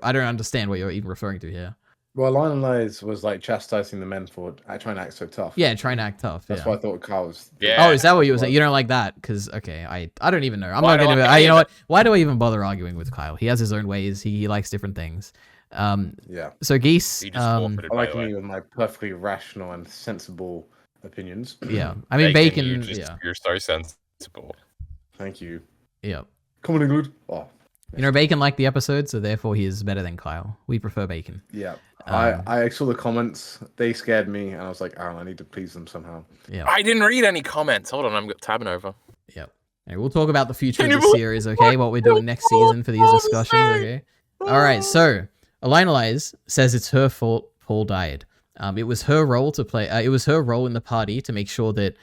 S1: I don't understand what you're even referring to here.
S2: Well, Lionel's was chastising the men for trying to act so tough.
S1: Yeah, trying to act tough.
S2: That's what I thought Carl was.
S1: Yeah. Oh, is that what you were saying? You don't like that? Because, okay, I don't even know. I'm not going to... You know what? Why do I even bother arguing with Kyle? He has his own ways. He likes different things.
S2: Yeah.
S1: So Geese...
S3: I
S2: like me with my perfectly rational and sensible opinions.
S1: Yeah. I mean, Bacon...
S3: You're so sensible.
S2: Thank you.
S1: Yeah.
S2: Come on, England. Oh.
S1: Bacon liked the episode, so therefore he is better than Kyle. We prefer Bacon.
S2: Yeah. I saw the comments. They scared me, and I was like, Aaron, I need to please them somehow.
S1: Yeah.
S3: I didn't read any comments. Hold on, I'm tabbing over.
S1: Yep. Okay, we'll talk about the future of the series, okay? What we're doing next season for these discussions, okay? All right, so EliteAri says it's her fault Paul died. It was her role to play. It was her role in the party to make sure that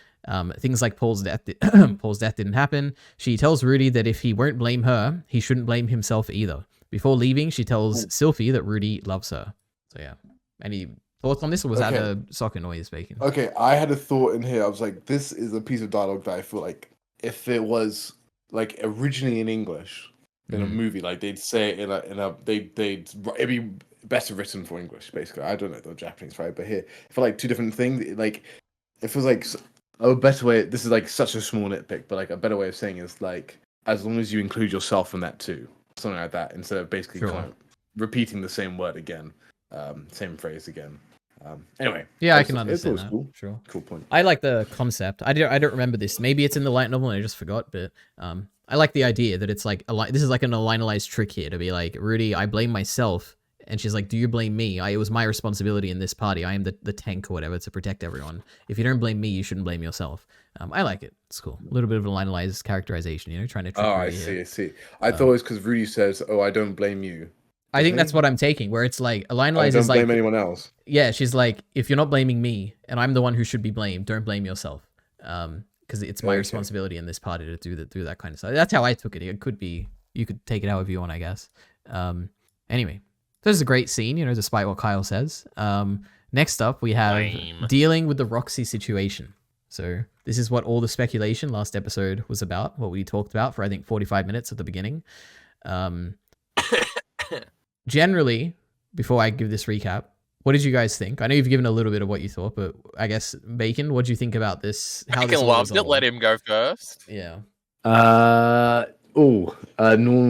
S1: things like Paul's death didn't happen. She tells Rudy that if he won't blame her, he shouldn't blame himself either. Before leaving, she tells Sylphie that Rudy loves her. So yeah. Any thoughts on this, or was that a soccer noise speaking?
S2: Okay, I had a thought in here. I was like, this is a piece of dialogue that I feel like if it was originally in English in a movie, they'd say it it'd be better written for English, basically. I don't know the Japanese, right? But here, for two different things, it feels a better way. This is such a small nitpick, but a better way of saying is as long as you include yourself in that too, something like that, instead of basically kind of repeating the same word again. Same phrase again. Anyway.
S1: Yeah, I can understand that.
S2: Cool.
S1: Sure.
S2: Cool point.
S1: I like the concept. I don't remember this. Maybe it's in the light novel and I just forgot, but I like the idea that it's this is an EliteAri's trick here to be Rudy, I blame myself. And she's like, do you blame me? It was my responsibility in this party. I am the tank or whatever to protect everyone. If you don't blame me, you shouldn't blame yourself. I like it. It's cool. A little bit of EliteAri's characterization, trying to trick
S2: I see. I thought it was because Rudy says, oh, I don't blame you.
S1: I think that's what I'm taking, where it's EliteAri is
S2: don't blame anyone else.
S1: Yeah, she's like, if you're not blaming me, and I'm the one who should be blamed, don't blame yourself. Because it's my responsibility in this party to do that kind of stuff. That's how I took it. It could be, you could take it however you want, I guess. Anyway, this is a great scene, despite what Kyle says. Next up, we have dealing with the Roxy situation. So this is what all the speculation last episode was about, what we talked about for, I think, 45 minutes at the beginning. Generally, before I give this recap, what did you guys think? I know you've given a little bit of what you thought, but I guess, Bacon, what do you think about this?
S3: Bacon loved it. Let him go first.
S1: Yeah.
S2: Norman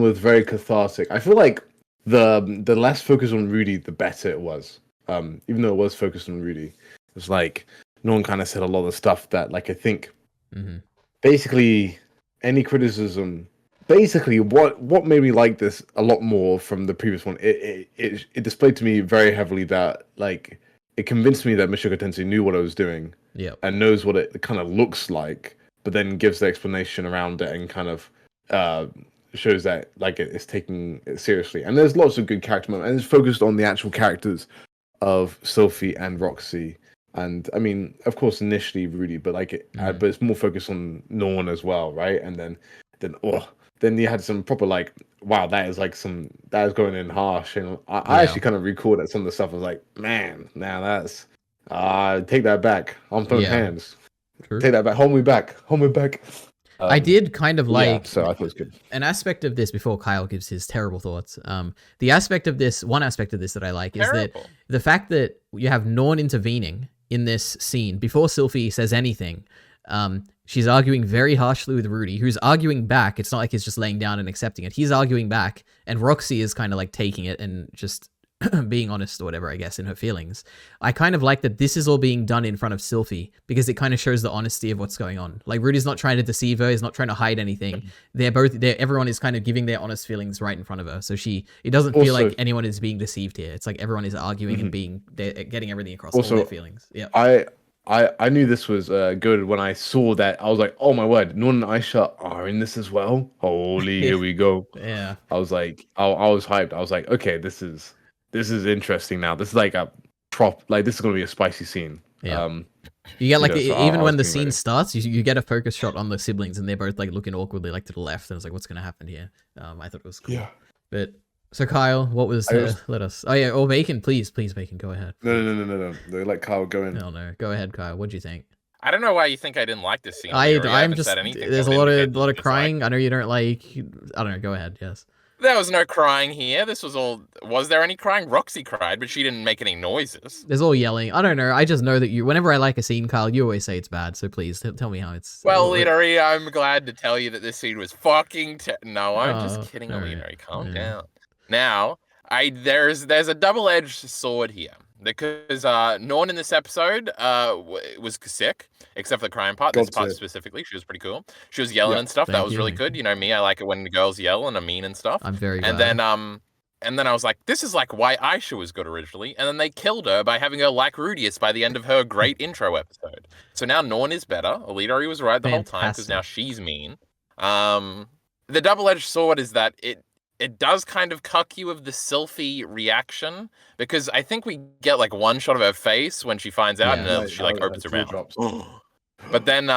S2: was very cathartic. I feel like the less focus on Rudy, the better it was. Even though it was focused on Rudy, it was Norman kind of said a lot of stuff that I think basically any criticism basically, what made me like this a lot more from the previous one, it displayed to me very heavily that like it convinced me that Mushoku Tensei knew what it was doing, and knows what it kind of looks like, but then gives the explanation around it and kind of shows that like it's taking it seriously. And there's lots of good character moments, and it's focused on the actual characters of Sophie and Roxy. And I mean, of course, initially Rudy, but like but it's more focused on Norn as well, right? And then you had some proper like, wow, that is going in harsh. And I actually kind of recalled that some of the stuff. I was like, man, now that's take that back. I'm throwing hands. True. Take that back. Hold me back.
S1: I did kind of like
S2: so I thought it was good.
S1: An aspect of this before Kyle gives his terrible thoughts. The aspect of this, one aspect of this that I like is that the fact that you have Norn intervening in this scene before Sylphie says anything. She's arguing very harshly with Rudy, who's arguing back. It's not like he's just laying down and accepting it. He's arguing back, and Roxy is kind of like taking it and just being honest or whatever, I guess, in her feelings. I kind of like that this is all being done in front of Sylphie because it kind of shows the honesty of what's going on. Like Rudy's not trying to deceive her. He's not trying to hide anything. Everyone is kind of giving their honest feelings right in front of her. So it doesn't feel like anyone is being deceived here. It's like everyone is arguing and getting everything across, all their feelings. Yeah.
S2: I knew this was good when I saw that. I was like, oh my word, Norn and Aisha are in this as well. Holy, here we go.
S1: Yeah.
S2: I was like, I was hyped. I was like, okay, this is interesting now. This is like this is going to be a spicy scene.
S1: Yeah. You get like, even when the scene starts, you get a focus shot on the siblings and they're both like looking awkwardly like to the left. And it's like, what's going to happen here? I thought it was cool.
S2: Yeah.
S1: But so Kyle, what was, let us, or Bacon, please Bacon, go ahead.
S2: No. Let Kyle go in.
S1: No. Go ahead, Kyle. What'd you think?
S3: I don't know why you think I didn't like this scene.
S1: I'm just, there's a lot of crying. I know you don't like, I don't know. Go ahead. Yes.
S3: There was no crying here. This was all. Was there any crying? Roxy cried, but she didn't make any noises.
S1: There's all yelling. I don't know. I just know that whenever I like a scene, Kyle, you always say it's bad. So please tell me how it's.
S3: Well, EliteAri, I'm glad to tell you that this scene was fucking. No, I'm just kidding, EliteAri. Calm down. Now, there's a double-edged sword here because Norn in this episode was sick, except for the crying part. This part specifically, she was pretty cool. She was yelling and stuff. That was really good. You know me, I like it when the girls yell and are mean and stuff.
S1: I'm very
S3: glad. And then I was like, this is like why Aisha was good originally, and then they killed her by having her like Rudius by the end of her great intro episode. So now Norn is better. EliteAri was right the whole time because now she's mean. The double-edged sword is that it does kind of cuck you of the Sylphie reaction, because I think we get like one shot of her face when she finds out, and she like opens her mouth. But then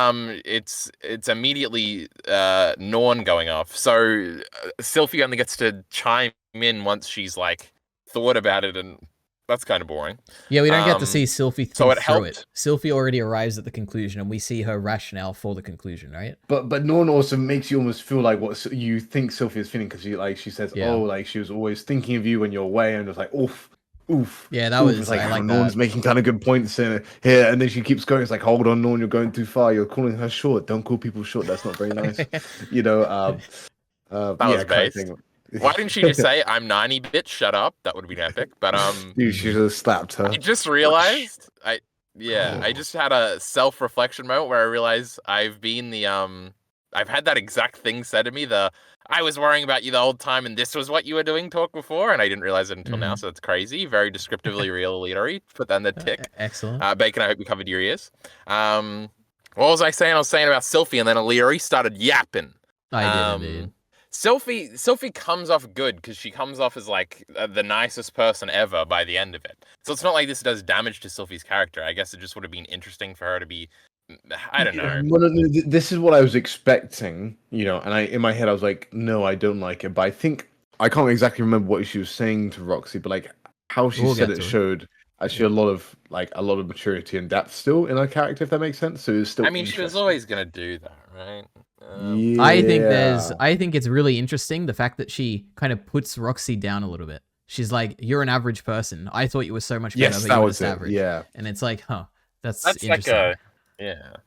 S3: it's immediately Norn going off. So Sylphie only gets to chime in once she's like thought about it, and that's kind of boring.
S1: Yeah, we don't get to see Sylphie think through it. Sylphie already arrives at the conclusion, and we see her rationale for the conclusion, right?
S2: But Norn also makes you almost feel like what you think Sylphie is feeling, because she says, oh, like she was always thinking of you when you're away, and it's like, oof.
S1: Yeah, that was
S2: like,
S1: I like
S2: Norn's
S1: that.
S2: making kind of good points in here, and then she keeps going. It's like, hold on, Norn, you're going too far. You're calling her short. Don't call people short. That's not very nice. That
S3: was based. Why didn't she just say, I'm 90, bitch, shut up? That would have been epic. But
S2: dude, she should have slapped her.
S3: I just realized I just had a self-reflection moment where I realized I've been I've had that exact thing said to me, I was worrying about you the whole time and this was what you were doing talk before, and I didn't realize it until now, so it's crazy. Very descriptively real, EliteAri. Put that in the tick.
S1: Excellent.
S3: Bacon, I hope you covered your ears. What was I saying? I was saying about Sylphie, and then EliteAri started yapping.
S1: I did indeed.
S3: Sylphie comes off good because she comes off as like the nicest person ever by the end of it. So it's not like this does damage to Sylphie's character. I guess it just would have been interesting for her to be, I don't know.
S2: This is what I was expecting, and in my head I was like, no, I don't like it. But I think I can't exactly remember what she was saying to Roxy, but like how she said it showed actually a lot of maturity and depth still in her character, if that makes sense. So it's still.
S3: I mean, she was always gonna do that, right?
S1: I think it's really interesting the fact that she kind of puts Roxy down a little bit. She's like, you're an average person. I thought you were so much better.
S2: Yes, that was it.
S1: Average.
S2: Yeah.
S1: And it's like, that's
S3: interesting.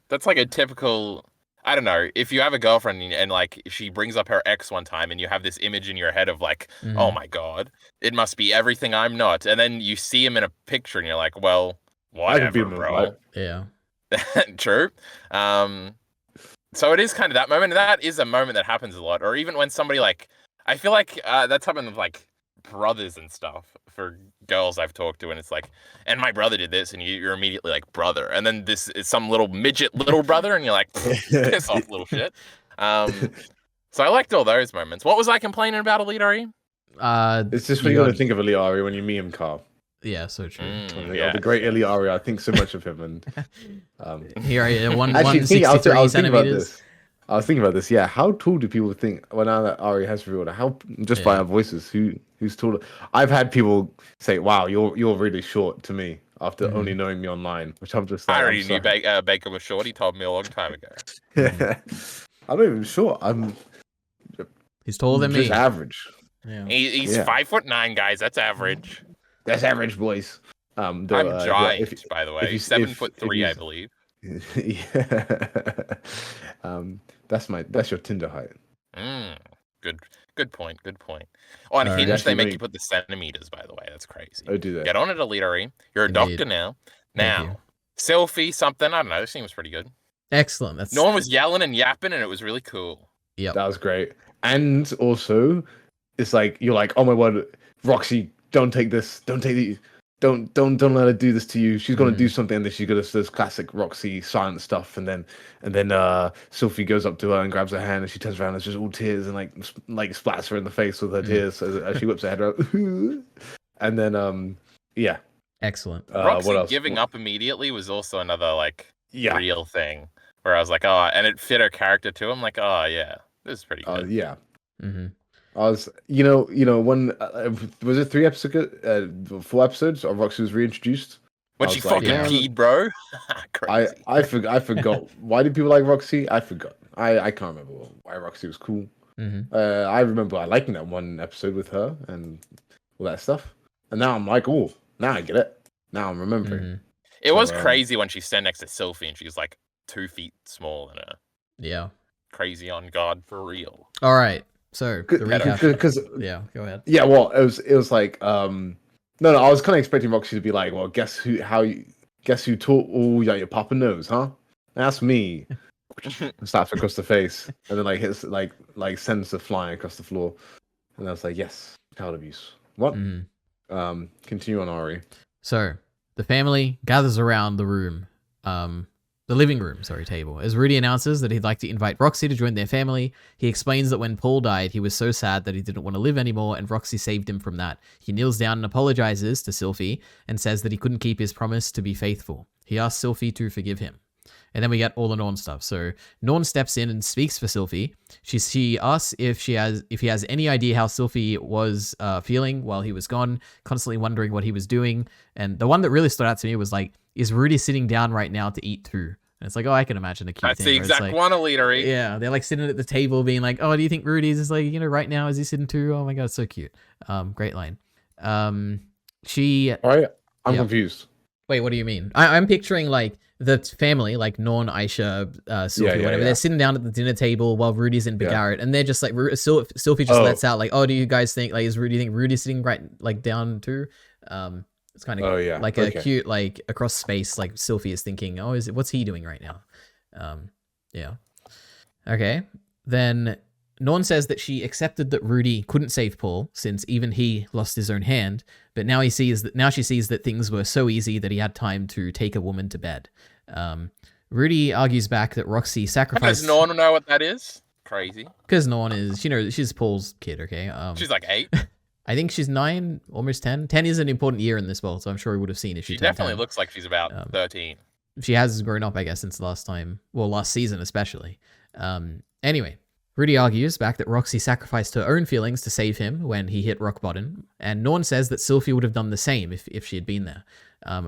S3: That's like a typical, I don't know, if you have a girlfriend and like she brings up her ex one time and you have this image in your head of like, oh my God, it must be everything I'm not. And then you see him in a picture and you're like, well, whatever, bro.
S1: Yeah.
S3: True. So it is kind of that moment. And that is a moment that happens a lot. Or even when somebody like, I feel like that's happened with like brothers and stuff for girls I've talked to, and it's like, and my brother did this, and you're immediately like brother, and then this is some little midget little brother, and you're like, piss off, little shit. So I liked all those moments. What was I complaining about, EliteAri?
S2: It's just when you want to think of EliteAri when you meet him, Carl.
S1: Yeah, so true.
S2: The great EliteAri. I think so much of him, and
S1: here I am.
S2: actually, I was
S1: 163
S2: thinking about
S1: centimeters.
S2: this. I was thinking about this. Yeah, how tall do people think now that Ari has revealed it? How just by our voices, who's taller? I've had people say, "Wow, you're really short" to me after only knowing me online, which I'm just like,
S3: I already knew Baker was short. He told me a long time ago.
S2: I'm not even short.
S1: He's taller than
S2: just
S1: me.
S2: average.
S1: Yeah.
S3: He's 5'9", guys. That's average.
S2: That's average, boys.
S3: I'm giant, by the way. 7'3", I believe.
S2: Yeah. That's your Tinder height.
S3: Good point. On Hinge, they make you put the centimeters, by the way. That's crazy.
S2: Oh, do they?
S3: Get on it, EliteAri. You're a doctor now. Selfie something. I don't know. This seems pretty good.
S1: Excellent.
S3: No one was yelling and yapping, and it was really cool.
S1: Yeah,
S2: that was great. And also, it's like you're like, oh my word, Roxy, don't take this. Don't take these. Don't let her do this to you. She's gonna do something, and then she's gonna do this classic Roxy silent stuff, and then Sophie goes up to her and grabs her hand, and she turns around and it's just all tears and like splats her in the face with her tears as she whips her head around. And then
S1: excellent.
S3: Roxy giving up immediately was also another real thing where I was like, oh, and it fit her character too. I'm like, oh yeah, this is pretty good.
S2: Yeah.
S1: Mm-hmm.
S2: I was, when was it 4 episodes of Roxy was reintroduced?
S3: When she fucking peed, bro.
S2: I forgot. Why did people like Roxy? I forgot. I can't remember why Roxy was cool.
S1: Mm-hmm.
S2: I remember I liking that one episode with her and all that stuff. And now I'm like, oh, now I get it. Now I'm remembering.
S1: Mm-hmm.
S3: It was crazy when she stand next to Sylphie and she's like 2 feet smaller than her.
S1: Yeah.
S3: Crazy on God for real.
S1: All right. So the recap.
S2: Because
S1: yeah, go ahead.
S2: Yeah, well, it was like no, I was kind of expecting Roxy to be like, well, guess who taught all your Papa knows, huh? That's me. Slaps across the face, and then hits sends the flying across the floor, and I was like, yes, child abuse. What?
S1: Mm-hmm.
S2: Continue on, Ari.
S1: So the family gathers around the living room, table, as Rudy announces that he'd like to invite Roxy to join their family. He explains that when Paul died, he was so sad that he didn't want to live anymore, and Roxy saved him from that. He kneels down and apologizes to Sylphie and says that he couldn't keep his promise to be faithful. He asks Sylphie to forgive him. And then we get all the Norn stuff. So Norn steps in and speaks for Sylphie. She asks if he has any idea how Sylphie was feeling while he was gone, constantly wondering what he was doing. And the one that really stood out to me was like, is Rudy sitting down right now to eat too? And it's like, oh, I can imagine a cute thing.
S3: That's the exact one, EliteAri.
S1: Yeah, they're like sitting at the table being like, oh, do you think Rudy's is like, right now, is he sitting too? Oh my God, it's so cute. Great line.
S2: I'm confused.
S1: Wait, what do you mean? I'm picturing like the family, like Norn, Aisha, Sylphie, whatever. They're sitting down at the dinner table while Rudy's in Bagarret, and they're just like, Sylphie just lets out like, oh, do you guys think like, do you think Rudy's sitting right like down too? It's kind of a cute like across space, like Sylphie is thinking, oh, what's he doing right now? Yeah. Okay. Then Norn says that she accepted that Rudy couldn't save Paul since even he lost his own hand, but now she sees that things were so easy that he had time to take a woman to bed. Rudy argues back that Roxy sacrificed.
S3: Does Norn know what that is? Crazy.
S1: Because Norn is, she's Paul's kid. Okay.
S3: She's like 8.
S1: I think she's 9, almost 10. 10 is an important year in this world, so I'm sure we would have seen if she turned
S3: definitely
S1: 10.
S3: Looks like she's about 13.
S1: She has grown up, I guess, since last season especially. Anyway, Rudy argues back that Roxy sacrificed her own feelings to save him when he hit rock bottom, and Norn says that Sylphie would have done the same if she had been there.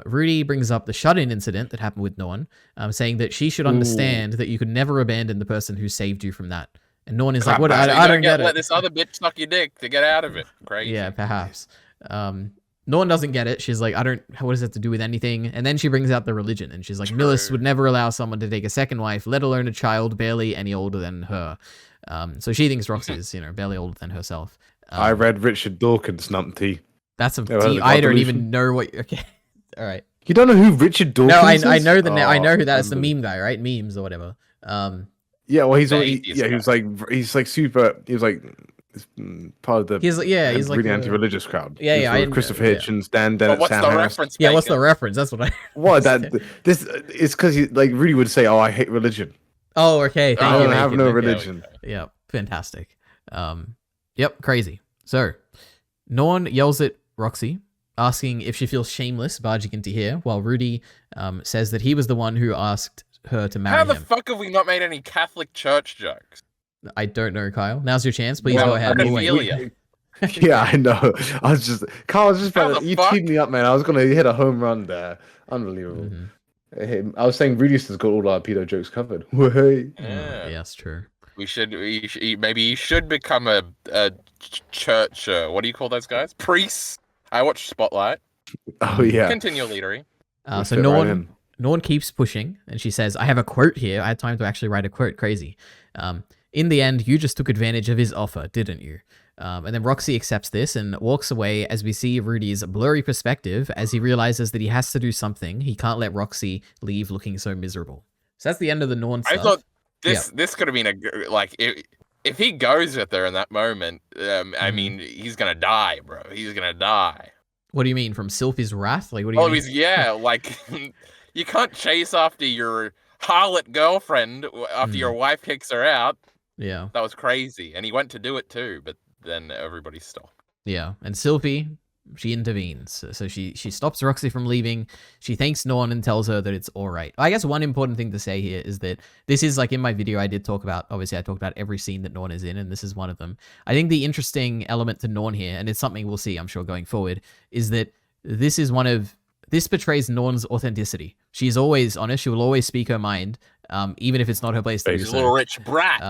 S1: Rudy brings up the shut-in incident that happened with Norn, saying that she should understand that you could never abandon the person who saved you from that. And Norn is like, what? I don't get it.
S3: Let this other bitch suck your dick to get out of it. Crazy.
S1: Yeah, perhaps. Norn doesn't get it. She's like, what does it have to do with anything? And then she brings out the religion, and she's like, Millis would never allow someone to take a second wife, let alone a child barely any older than her. So she thinks Roxy is, barely older than herself.
S2: I read Richard Dawkins, numpty.
S1: That's I don't even know what. Okay, all right.
S2: You don't know who Richard Dawkins is?
S1: No, I know the name. I know who that is. The meme guy, right? Memes or whatever.
S2: Yeah, well,
S3: The atheist
S2: he was like super. He was like part of the
S1: He's like
S2: really
S1: a,
S2: anti-religious crowd.
S1: yeah,
S2: He was
S1: yeah,
S2: with Christopher Hitchens, Dan
S3: But
S2: Dennett,
S3: what's
S2: Sam
S3: the
S2: Harris.
S3: reference?
S1: yeah. What's the
S3: Bacon?
S1: reference? That's what I.
S2: What this it's because he like Rudy would say, "Oh, I hate religion.
S1: Oh, okay. Thank
S2: I
S1: you.
S2: don't have
S1: Bacon.
S2: no
S1: Okay.
S2: religion."
S1: Yeah, fantastic. Yep, crazy. So, Norn yells at Roxy, asking if she feels shameless barging into here, while Rudy says that he was the one who asked her to marry
S3: How the
S1: him.
S3: fuck have we not made any Catholic church jokes?
S1: I don't know, Kyle. Now's your chance. Please
S3: Well,
S1: go ahead.
S3: I
S1: We'll
S3: feel
S1: wait.
S3: ya.
S2: Yeah, I know. I was just Carl was just
S3: How
S2: about to,
S3: the
S2: you
S3: fuck?
S2: teed me up, man. I was gonna hit a home run there. Unbelievable. I was saying Rudy's has got all our pedo jokes covered. Hey.
S3: Yeah.
S1: Yes, true.
S3: Maybe you should become a church. What do you call those guys? Priests. I watched Spotlight.
S2: Oh yeah.
S3: Continue, EliteAri.
S1: So Norn keeps pushing, and she says, "I have a quote here. I had time to actually write a quote. Crazy. In the end, you just took advantage of his offer, didn't you?" And then Roxy accepts this and walks away as we see Rudy's blurry perspective as he realizes that he has to do something. He can't let Roxy leave looking so miserable. So that's the end of the Norn stuff.
S3: I thought this could have been if he goes with her in that moment. I mean, he's gonna die, bro. He's gonna die.
S1: What do you mean, from Sylphie's wrath? Like, what do you mean?
S3: Like you can't chase after your harlot girlfriend after your wife kicks her out.
S1: Yeah,
S3: that was crazy, and he went to do it too, but then everybody stopped.
S1: Yeah, and Sylphie, she intervenes. So she stops Roxy from leaving. She thanks Norn and tells her that it's all right. I guess one important thing to say here is that this is like in my video I did talk about, obviously I talked about every scene that Norn is in, and this is one of them. I think the interesting element to Norn here, and it's something we'll see, I'm sure, going forward, is that this portrays Norn's authenticity. She's always honest. She will always speak her mind, even if it's not her place to do so.
S3: She's a little rich brat.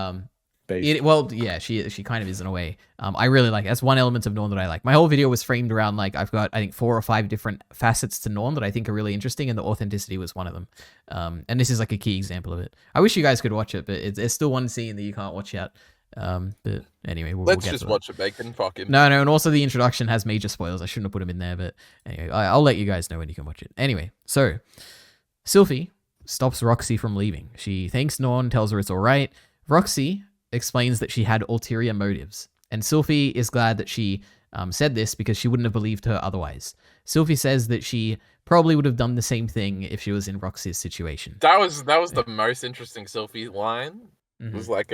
S1: She kind of is in a way. I really like it. That's one element of Norn that I like. My whole video was framed around like I've got I think 4 or 5 different facets to Norn that I think are really interesting, and the authenticity was one of them. And this is like a key example of it. I wish you guys could watch it, but there's still one scene that you can't watch yet. But anyway,
S3: let's just watch it, Bacon. Fuck him.
S1: No, and also the introduction has major spoilers. I shouldn't have put them in there, but anyway, I'll let you guys know when you can watch it. Anyway, so Sylphie stops Roxy from leaving. She thanks Norn, tells her it's all right. Roxy explains that she had ulterior motives, and Sylphie is glad that she said this because she wouldn't have believed her otherwise. Sylphie says that she probably would have done the same thing if she was in Roxy's situation.
S3: That was the most interesting Sylphie line. It was like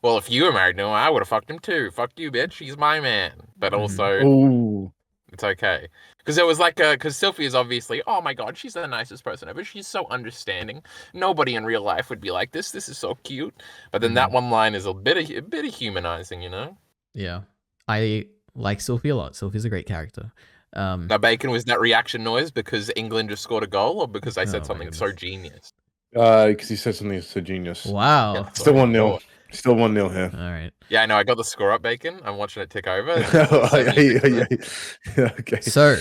S3: well, if you were married to him, I would have fucked him too. Fuck you, bitch. He's my man. But also, it's okay. Because it was like, because Sylphie is obviously, oh my god, she's the nicest person ever. She's so understanding. Nobody in real life would be like this. This is so cute. But then that one line is a bit of humanizing, you know?
S1: Yeah. I like Sylphie a lot. Sylphie's a great character.
S3: Now, Bacon, was that reaction noise because England just scored a goal, or because I said something so genius?
S2: Because he said something so genius.
S1: Wow.
S2: Yeah, still 1-0. Still 1-0 here.
S1: All right.
S3: Yeah, I know. I got the score up, Bacon. I'm watching it tick over.
S2: Okay.
S1: So,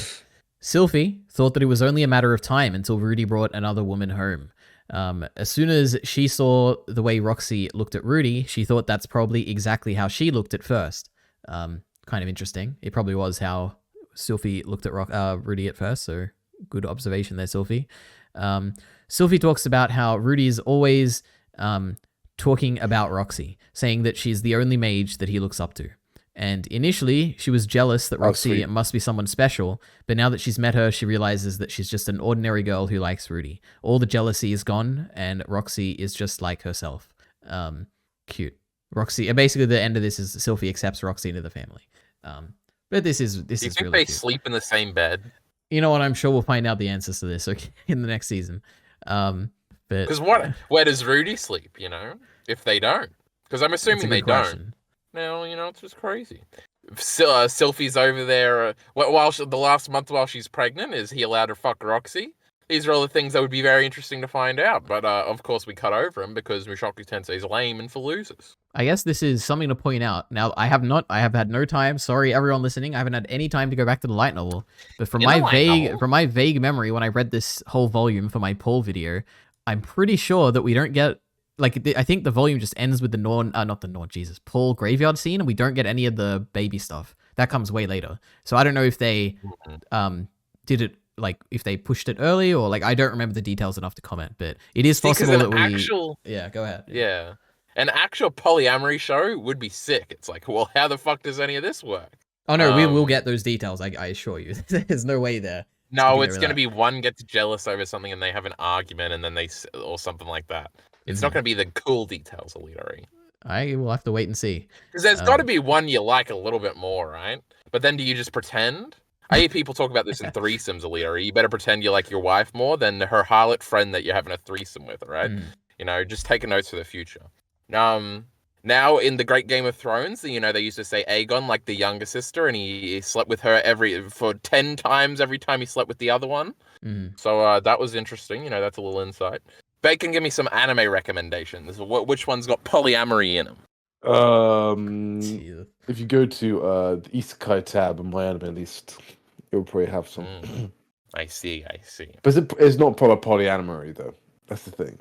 S1: Sylphie thought that it was only a matter of time until Rudy brought another woman home. As soon as she saw the way Roxy looked at Rudy, she thought that's probably exactly how she looked at first. Kind of interesting. It probably was how Sylphie looked at Rudy at first, so good observation there, Sylphie. Sylphie talks about how Rudy is always talking about Roxy, saying that she's the only mage that he looks up to. And initially, she was jealous that Roxy must be someone special, but now that she's met her, she realizes that she's just an ordinary girl who likes Rudy. All the jealousy is gone, and Roxy is just like herself. Cute. Roxy, basically the end of this is Sylphie accepts Roxy into the family. But this is
S3: Do you think
S1: really
S3: they
S1: cute.
S3: sleep in the same bed?
S1: You know what? I'm sure we'll find out the answers to this in the next season.
S3: Because where does Rudy sleep? You know, if they don't, because I'm assuming they don't. No, you know, it's just crazy. Sylphie's over there. The last month while she's pregnant, is he allowed to fuck Roxy? These are all the things that would be very interesting to find out. But of course, we cut over him because Mushoku Tensei is lame and for losers.
S1: I guess this is something to point out. Now, I have had no time. Sorry, everyone listening. I haven't had any time to go back to the light novel. But from my vague memory, when I read this whole volume for my poll video, I'm pretty sure that we don't get. I think the volume just ends with the Paul graveyard scene, and we don't get any of the baby stuff. That comes way later. So I don't know if they did it, if they pushed it early, or I don't remember the details enough to comment, but it is possible that we...
S3: Actual...
S1: Yeah, go ahead.
S3: Yeah. An actual polyamory show would be sick. It's like, well, how the fuck does any of this work?
S1: Oh no, we will get those details. I assure you. There's no way there.
S3: No, it's going to be one gets jealous over something and they have an argument and then or something like that. It's not going to be the cool details, EliteAri.
S1: I will have to wait and see.
S3: Because there's got to be one you like a little bit more, right? But then do you just pretend? I hear people talk about this in threesomes, EliteAri. You better pretend you like your wife more than her harlot friend that you're having a threesome with, right? You know, just take a note for the future. Now in the Great Game of Thrones, you know, they used to say Aegon, like the younger sister, and he slept with her for 10 times every time he slept with the other one. So that was interesting. You know, that's a little insight. Bacon, give me some anime recommendations. Which one's got polyamory in them?
S2: If you go to the Isekai tab on my anime list, you'll probably have some.
S3: I see.
S2: But it's not proper polyamory, though. That's the thing.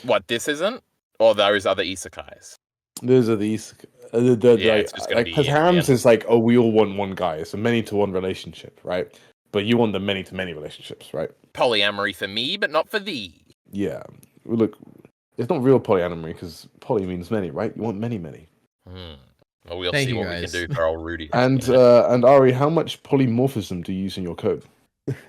S3: What, this isn't? Or those other isekais?
S2: Those are the isekai.
S3: It's just gonna be
S2: because harems is like, oh, we all want one guy. It's a many-to-one relationship, right? But you want the many-to-many relationships, right?
S3: Polyamory for me, but not for thee.
S2: Yeah. Look, it's not real polyamory because poly means many, right? You want many.
S3: Well, we'll see what we can do for old Rudy.
S2: And Ari, how much polymorphism do you use in your code?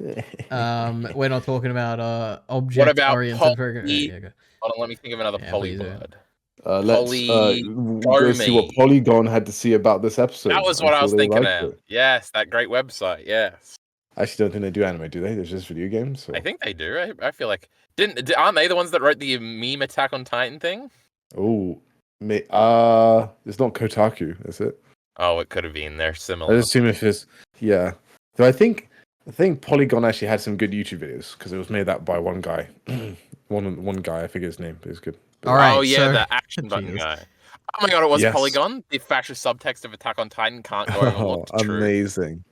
S1: We're not talking about object
S3: what about
S1: oriented
S3: Hold on, let me think of another poly word.
S2: Let's go see what Polygon had to see about this episode.
S3: That was what I was thinking of. Yes, that great website. Yes.
S2: I actually don't think they do anime, do they? There's just video games. Or...
S3: I think they do. I feel like aren't they the ones that wrote the meme Attack on Titan thing?
S2: Oh, it's not Kotaku, is it?
S3: Oh, it could have been. They're similar.
S2: I assume if it's So I think Polygon actually had some good YouTube videos because it was made that by one guy. one guy, I forget his name, but it's good.
S1: All right.
S3: Oh yeah, the action button guy. Oh my god, it was Polygon. The fascist subtext of Attack on Titan can't go overlooked.
S2: Amazing.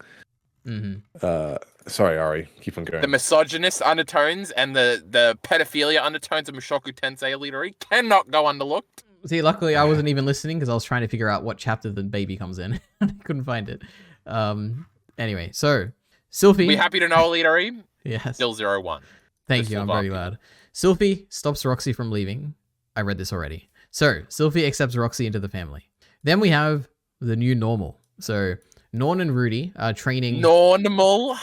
S2: Sorry, Ari, keep on going.
S3: The misogynist undertones and the pedophilia undertones of Mushoku Tensei EliteAri cannot go underlooked.
S1: See, luckily I wasn't even listening because I was trying to figure out what chapter the baby comes in. I couldn't find it. Anyway, so Sylphie.
S3: We happy to know, EliteAri?
S1: Yes.
S3: Still 0-1.
S1: Thank you, I'm very glad. Sylphie stops Roxy from leaving. I read this already. So, Sylphie accepts Roxy into the family. Then we have the new normal. So, Norn and Rudy are training...
S3: Normal?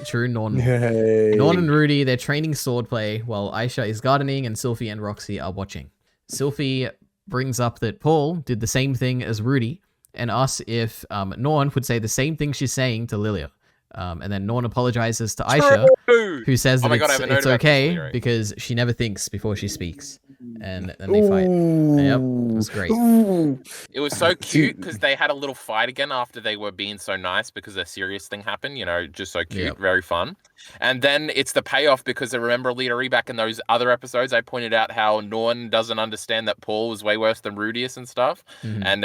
S1: True, Normal.
S2: Yay.
S1: Norn and Rudy, they're training swordplay while Aisha is gardening and Sylphie and Roxy are watching. Sylphie brings up that Paul did the same thing as Rudy and asks if Norn would say the same thing she's saying to Lilia. And then Norn apologizes to Aisha, who says that it's okay because she never thinks before she speaks. And then they fight. Yep, it was great.
S3: It was so cute because they had a little fight again after they were being so nice because a serious thing happened, you know, just so cute, very fun. And then it's the payoff because I remember EliteAri back in those other episodes, I pointed out how Norn doesn't understand that Paul was way worse than Rudius and stuff. And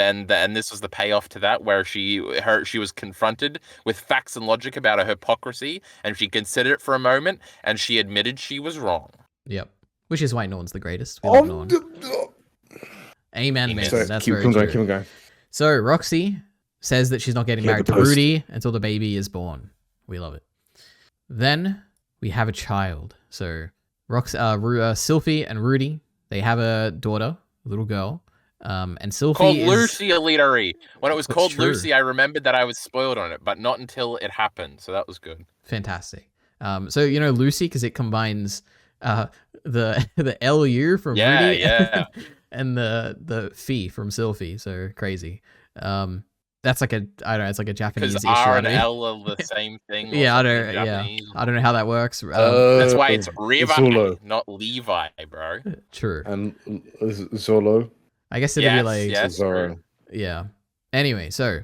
S3: this was the payoff to that where she was confronted with facts and logic about her hypocrisy and she considered it for a moment and she admitted she was wrong.
S1: Yep. Which is why Norn's the greatest. We love Norn. Amen, Mason. That's very true.
S2: Keep on going.
S1: So Roxy says that she's not getting married to Rudy until the baby is born. We love it. Then we have a child. So Sylphie and Rudy, they have a daughter, a little girl. And Sylphie
S3: called Lucy EliteAri. When it was called Lucy, I remembered that I was spoiled on it, but not until it happened. So that was good.
S1: Fantastic. So you know Lucy because it combines the LU from Rudy and the Fee from Sylphie. So crazy. That's like it's like a Japanese issue.
S3: R and L are the same thing.
S1: I don't know how that works.
S3: That's why it's Levi, not Levi, bro.
S1: True.
S2: And Zolo.
S1: I guess it'd be like
S2: Zoro.
S1: Yeah. Anyway, so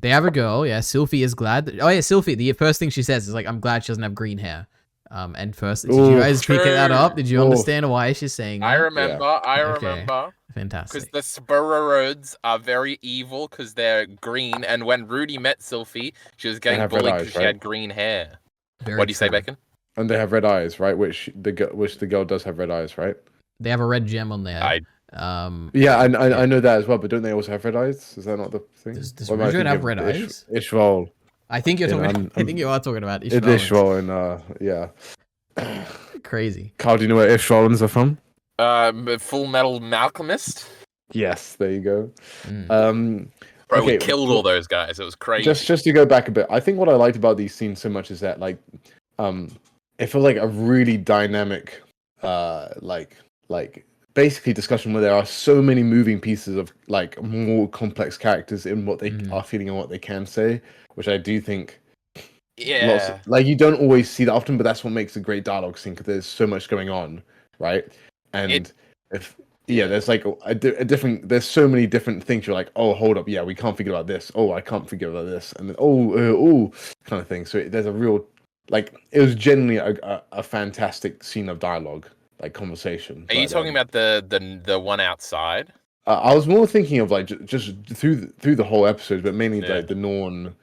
S1: they have a girl. Yeah, Sylphie is glad. Sylphie. The first thing she says is like, "I'm glad she doesn't have green hair." And first, did you guys pick that up? Did you understand why she's saying that?
S3: I remember. I remember.
S1: Fantastic.
S3: Because the Spurroids are very evil because they're green. And when Rudy met Sylphie, she was getting bullied because she had green hair. What do you say, Bacon?
S2: And they have red eyes, right? Which the girl does have red eyes, right?
S1: They have a red gem on there.
S2: Yeah, I know that as well. But don't they also have red eyes? Is that not the thing?
S1: Does Rudy have red eyes?
S2: Ishval.
S1: I think you're talking. I think you are talking about Ishval.
S2: Ishval and
S1: Crazy.
S2: Carl, do you know where Ishvalans are from?
S3: Full Metal Alchemist.
S2: Yes, there you go.
S1: Mm.
S3: Bro, we
S2: Okay,
S3: killed all those guys. It was crazy.
S2: just to go back a bit, I think what I liked about these scenes so much is that it felt like a really dynamic like basically discussion where there are so many moving pieces of like more complex characters in what they are feeling and what they can say, which I do think
S3: Yeah.
S2: like you don't always see that often, but that's what makes a great dialogue scene because there's so much going on, right? And if there's like a different. There's so many different things. You're like, oh, hold up, yeah, we can't figure out this. Oh, I can't figure out this, and then kind of thing. So there's a real like it was genuinely a fantastic scene of dialogue, like conversation.
S3: Are you talking about the one outside?
S2: I was more thinking of like just through the whole episode, but mainly like the Norn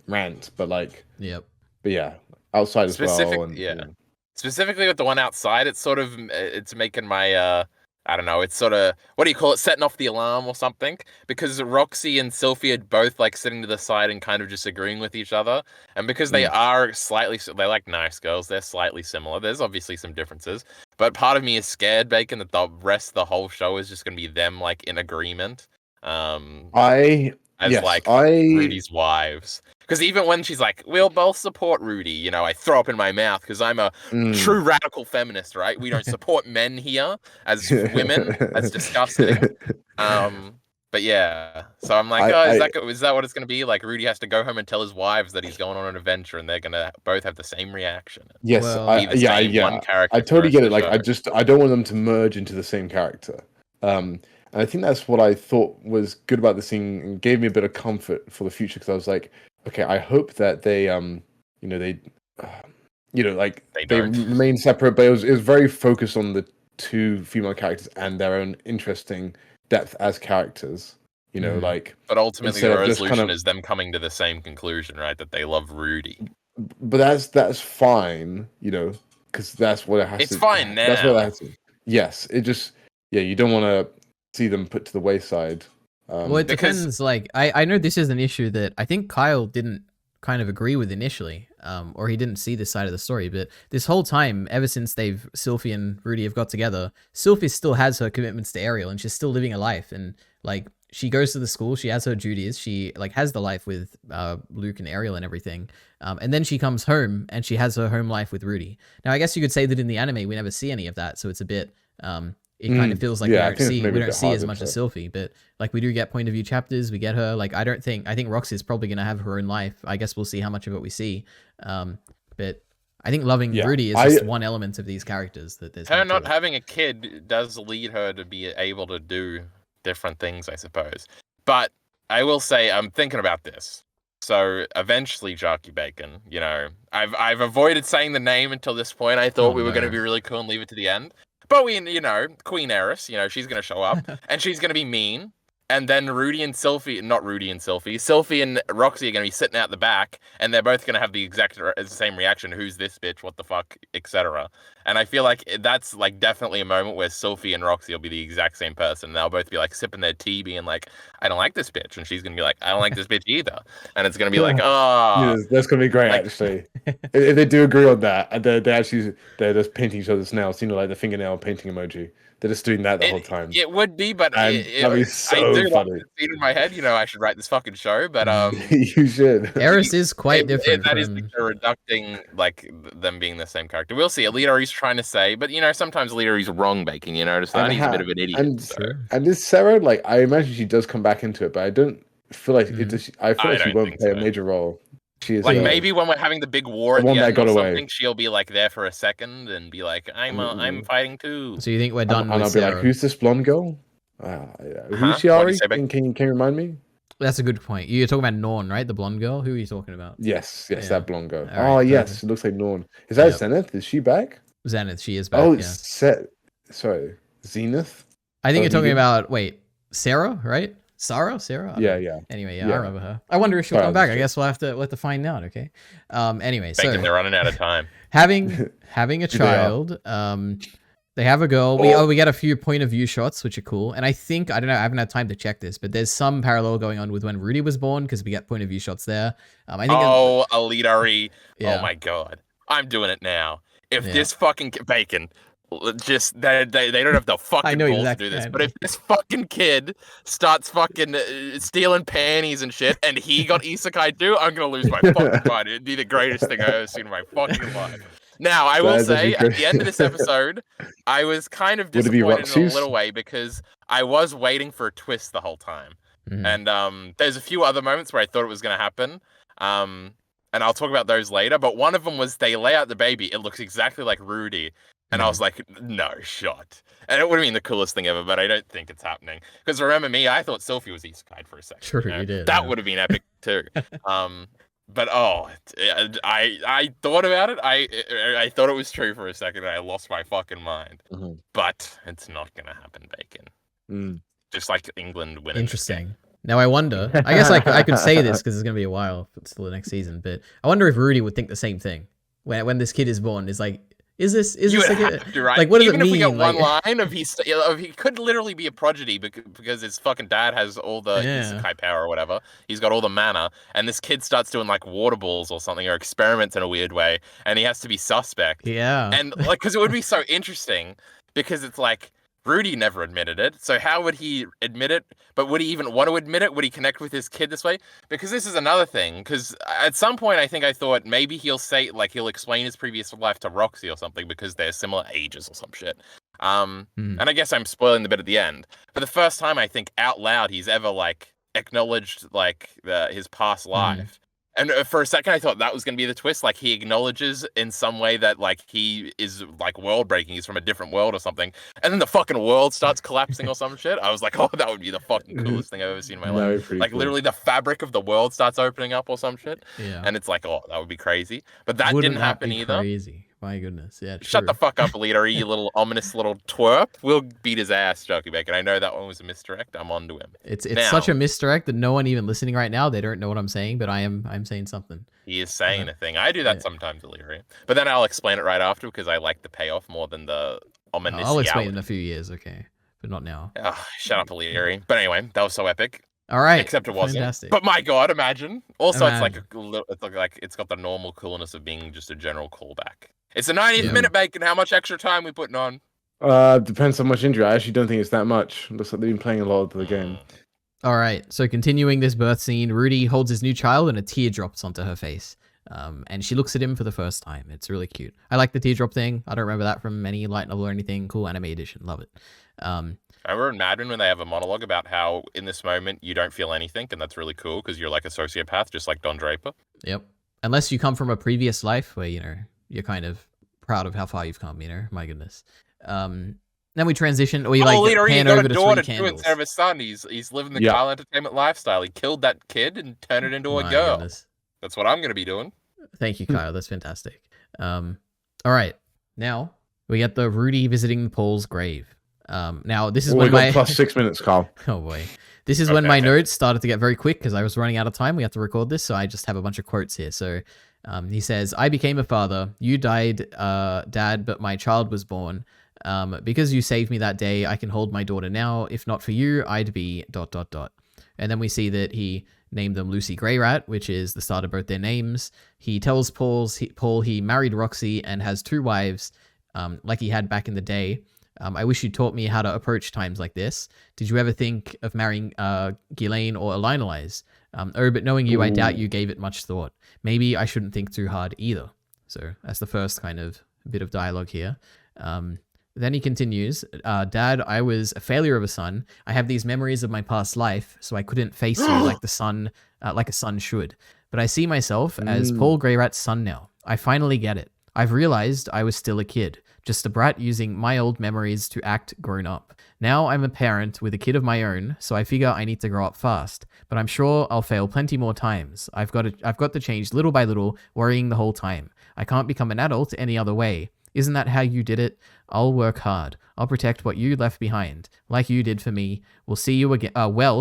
S2: rant. But like, but yeah, outside as well. And
S3: Specifically with the one outside, it's sort of it's making my I don't know, it's sort of what do you call it, setting off the alarm or something, because Roxy and Sylvie are both like sitting to the side and kind of just agreeing with each other, and because they are they're like nice girls, they're slightly similar. There's obviously some differences, but part of me is scared, Bacon, that the rest of the whole show is just going to be them like in agreement. Rudy's wives. Because even when she's like, we'll both support Rudy, you know, I throw up in my mouth because I'm a true radical feminist, right? We don't support men here as women. That's disgusting. But yeah, so I'm like, is that what it's going to be? Like Rudy has to go home and tell his wives that he's going on an adventure and they're going to both have the same reaction.
S2: Yes, one character. I totally get it. Like, I don't want them to merge into the same character. And I think that's what I thought was good about the scene and gave me a bit of comfort for the future because I was like, okay, I hope that they they remain separate, but it was very focused on the two female characters and their own interesting depth as characters. You know, like.
S3: But ultimately, the resolution is them coming to the same conclusion, right? That they love Rudy.
S2: But that's fine, you know, because that's what it has to.
S3: It's fine now.
S2: That's what it has to. Yes, it just you don't want to see them put to the wayside.
S1: Well, it depends. Like, I know this is an issue that I think Kyle didn't kind of agree with initially, or he didn't see this side of the story. But this whole time, ever since Sylvie and Rudy have got together, Sylvie still has her commitments to Ariel, and she's still living a life. And like, she goes to the school, she has her duties, she like has the life with Luke and Ariel and everything. And then she comes home and she has her home life with Rudy. Now, I guess you could say that in the anime we never see any of that, so it's a bit. It kind of feels like we don't see as much as Sylvie, but like we do get point of view chapters. We get her. Like I think Roxy is probably gonna have her own life. I guess we'll see how much of it we see. But I think loving Rudy is just one element of these characters that there's.
S3: Her not having a kid does lead her to be able to do different things, I suppose. But I will say I'm thinking about this. So eventually, Jarkey Bacon, you know, I've avoided saying the name until this point. I thought we were going to be really cool and leave it to the end. But you know, Queen Eris, you know, she's going to show up and she's going to be mean. And then Sylvie and Roxy are going to be sitting out the back and they're both going to have the exact same reaction. Who's this bitch? What the fuck? Etc. And I feel like that's like definitely a moment where Sylvie and Roxy will be the exact same person. They'll both be like sipping their tea being like, I don't like this bitch. And she's going to be like, I don't like this bitch either. And it's going to be like, oh.
S2: That's going to be great, like, actually. If they do agree on that, and they're just painting each other's nails, you know, like the fingernail painting emoji. They're just doing that the whole time.
S3: It would be, but
S2: that'd be so
S3: I do
S2: funny.
S3: Like the scene in my head, you know, I should write this fucking show, but
S2: you should.
S1: Eris is quite different.
S3: That is like reducting like them being the same character. We'll see. EliteAri's trying to say, but you know, sometimes EliteAri's wrong, Bacon. You notice that he's a bit of an idiot.
S2: And this Sarah, like, I imagine she does come back into it, but I don't feel like it. I feel like she won't play a major role. She is,
S3: like maybe when we're having the big war at the end or something, she'll be like there for a second and be like, I'm fighting too.
S1: So you think we're done?
S2: And I'll be like, who's this blonde girl? Who's she? Ari? Can you remind me?
S1: That's a good point. You're talking about Norn, right? The blonde girl. Who are you talking about?
S2: Yes, that blonde girl. Right, yes, it looks like Norn. Is that Zenith? Is she back?
S1: Zenith, she is back.
S2: Oh, sorry, Zenith.
S1: I think you're talking about Sarah, right? Sarah?
S2: Yeah.
S1: Anyway, I remember her. I wonder if she'll come back. I guess we'll have to find out. Okay. Anyway,
S3: so they're running out of time.
S1: having a child. They have a girl. We get a few point of view shots, which are cool. And I think I haven't had time to check this, but there's some parallel going on with when Rudy was born because we get point of view shots there. I think. EliteAri.
S3: Yeah. Oh my god, I'm doing it now. If this fucking Bacon. just they don't have the fucking
S1: know
S3: balls to
S1: exactly,
S3: do this.
S1: I
S3: But
S1: know.
S3: if this fucking kid starts fucking stealing panties and shit, and he got isekai too, I'm gonna lose my fucking mind. It'd be the greatest thing I've ever seen in my fucking life. Now, I will
S2: That is actually
S3: say, at the end of
S2: great.
S3: this episode, I was kind of
S2: Would it be
S3: disappointed in a
S2: Roxy's?
S3: little way because I was waiting for a twist the whole time.
S1: Mhm.
S3: And there's a few other moments where I thought it was going to happen. And I'll talk about those later. But one of them was they lay out the baby. It looks exactly like Rudy. And I was like, no shot. And it would have been the coolest thing ever, but I don't think it's happening. Because remember me, I thought Sylphie was isekai'd for a second.
S1: True, you did,
S3: That
S1: yeah.
S3: would have been epic too. But I thought about it. I thought it was true for a second, and I lost my fucking mind.
S2: Mhm.
S3: But it's not gonna happen, Bacon.
S2: Mm.
S3: Just like England winning.
S1: Interesting. Now I wonder. I guess I could say this because it's gonna be a while until the next season, but I wonder if Rudy would think the same thing when this kid is born. Is like, is this
S3: You
S1: a
S3: would
S1: kid?
S3: have to, right?
S1: Like, what does
S3: Even
S1: it
S3: if we get
S1: mean?
S3: one
S1: Like,
S3: line of he could literally be a prodigy because his fucking dad has all the isekai power or whatever. He's got all the mana, and this kid starts doing like water balls or something or experiments in a weird way, and he has to be suspect.
S1: yeah.
S3: And like, because it would be so interesting because it's like Rudy never admitted it, so how would he admit it? But would he even want to admit it? Would he connect with his kid this way? Because this is another thing. Because at some point, I think I thought maybe he'll say, like, he'll explain his previous life to Roxy or something because they're similar ages or some shit. And I guess I'm spoiling the bit at the end. For the first time, I think out loud he's ever like acknowledged like his past life. And for a second, I thought that was going to be the twist. Like, he acknowledges in some way that, like, he is, like, world-breaking. He's from a different world or something. And then the fucking world starts collapsing or some shit. I was like, oh, that would be the fucking coolest thing I've ever seen in my life. Like,
S2: cool.
S3: literally the fabric of the world starts opening up or some shit.
S1: Yeah.
S3: And it's like, oh, that would be crazy. But that
S1: Wouldn't
S3: didn't
S1: that
S3: happen
S1: be
S3: either.
S1: Crazy. My goodness. Yeah, true.
S3: Shut the fuck up, EliteAri, you little ominous little twerp. We'll beat his ass, Jarkey Bacon. I know that one was a misdirect. I'm onto him.
S1: It's such a misdirect that no one even listening right now, they don't know what I'm saying, but I'm saying something.
S3: He is saying a thing. I do that sometimes, EliteAri. But then I'll explain it right after because I like the payoff more than the ominous.
S1: I'll explain in a few years, okay? But not now.
S3: Oh, shut up, EliteAri. But anyway, that was so epic.
S1: All right.
S3: Except it wasn't.
S1: Fantastic.
S3: But my god, imagine. Also, it's like it's got the normal coolness of being just a general callback. It's the 90th minute, Bacon. How much extra time we putting on?
S2: Depends how much injury. I actually don't think it's that much. Looks like they've been playing a lot of the game.
S1: All right. So continuing this birth scene, Rudy holds his new child and a tear drops onto her face. And she looks at him for the first time. It's really cute. I like the teardrop thing. I don't remember that from any light novel or anything. Cool anime edition. Love it.
S3: I remember in Madden when they have a monologue about how in this moment you don't feel anything, and that's really cool because you're like a sociopath, just like Don Draper.
S1: Yep. Unless you come from a previous life where, you're kind of proud of how far you've come, my goodness. Then we transition, or we pan over to three candles.
S3: Instead of a son, he's living the Kyle Entertainment lifestyle. He killed that kid and turned it into a girl.
S1: Goodness.
S3: That's what I'm going to be doing.
S1: Thank you, Kyle. That's fantastic. All right. Now we get the Rudy visiting Paul's grave. Now this is when my
S2: plus 6 minutes, Carl.
S1: Oh boy, this is when my notes started to get very quick because I was running out of time. We have to record this, so I just have a bunch of quotes here. So he says, "I became a father. You died, Dad, but my child was born. Because you saved me that day, I can hold my daughter now. If not for you, I'd be ... And then we see that he named them Lucy Greyrat, which is the start of both their names. He tells Paul he married Roxy and has 2 wives, like he had back in the day. I wish you taught me how to approach times like this. Did you ever think of marrying Ghislaine or Elite'Ari? But knowing you, I doubt you gave it much thought. Maybe I shouldn't think too hard either." So that's the first kind of bit of dialogue here. Then he continues, "Dad, I was a failure of a son. I have these memories of my past life, so I couldn't face you like a son should. But I see myself as Paul Greyrat's son now. I finally get it. I've realized I was still a kid, just a brat using my old memories to act grown up. Now I'm a parent with a kid of my own, so I figure I need to grow up fast. But I'm sure I'll fail plenty more times. I've got to change little by little, worrying the whole time. I can't become an adult any other way. Isn't that how you did it? I'll work hard. I'll protect what you left behind, like you did for me. We'll see you again.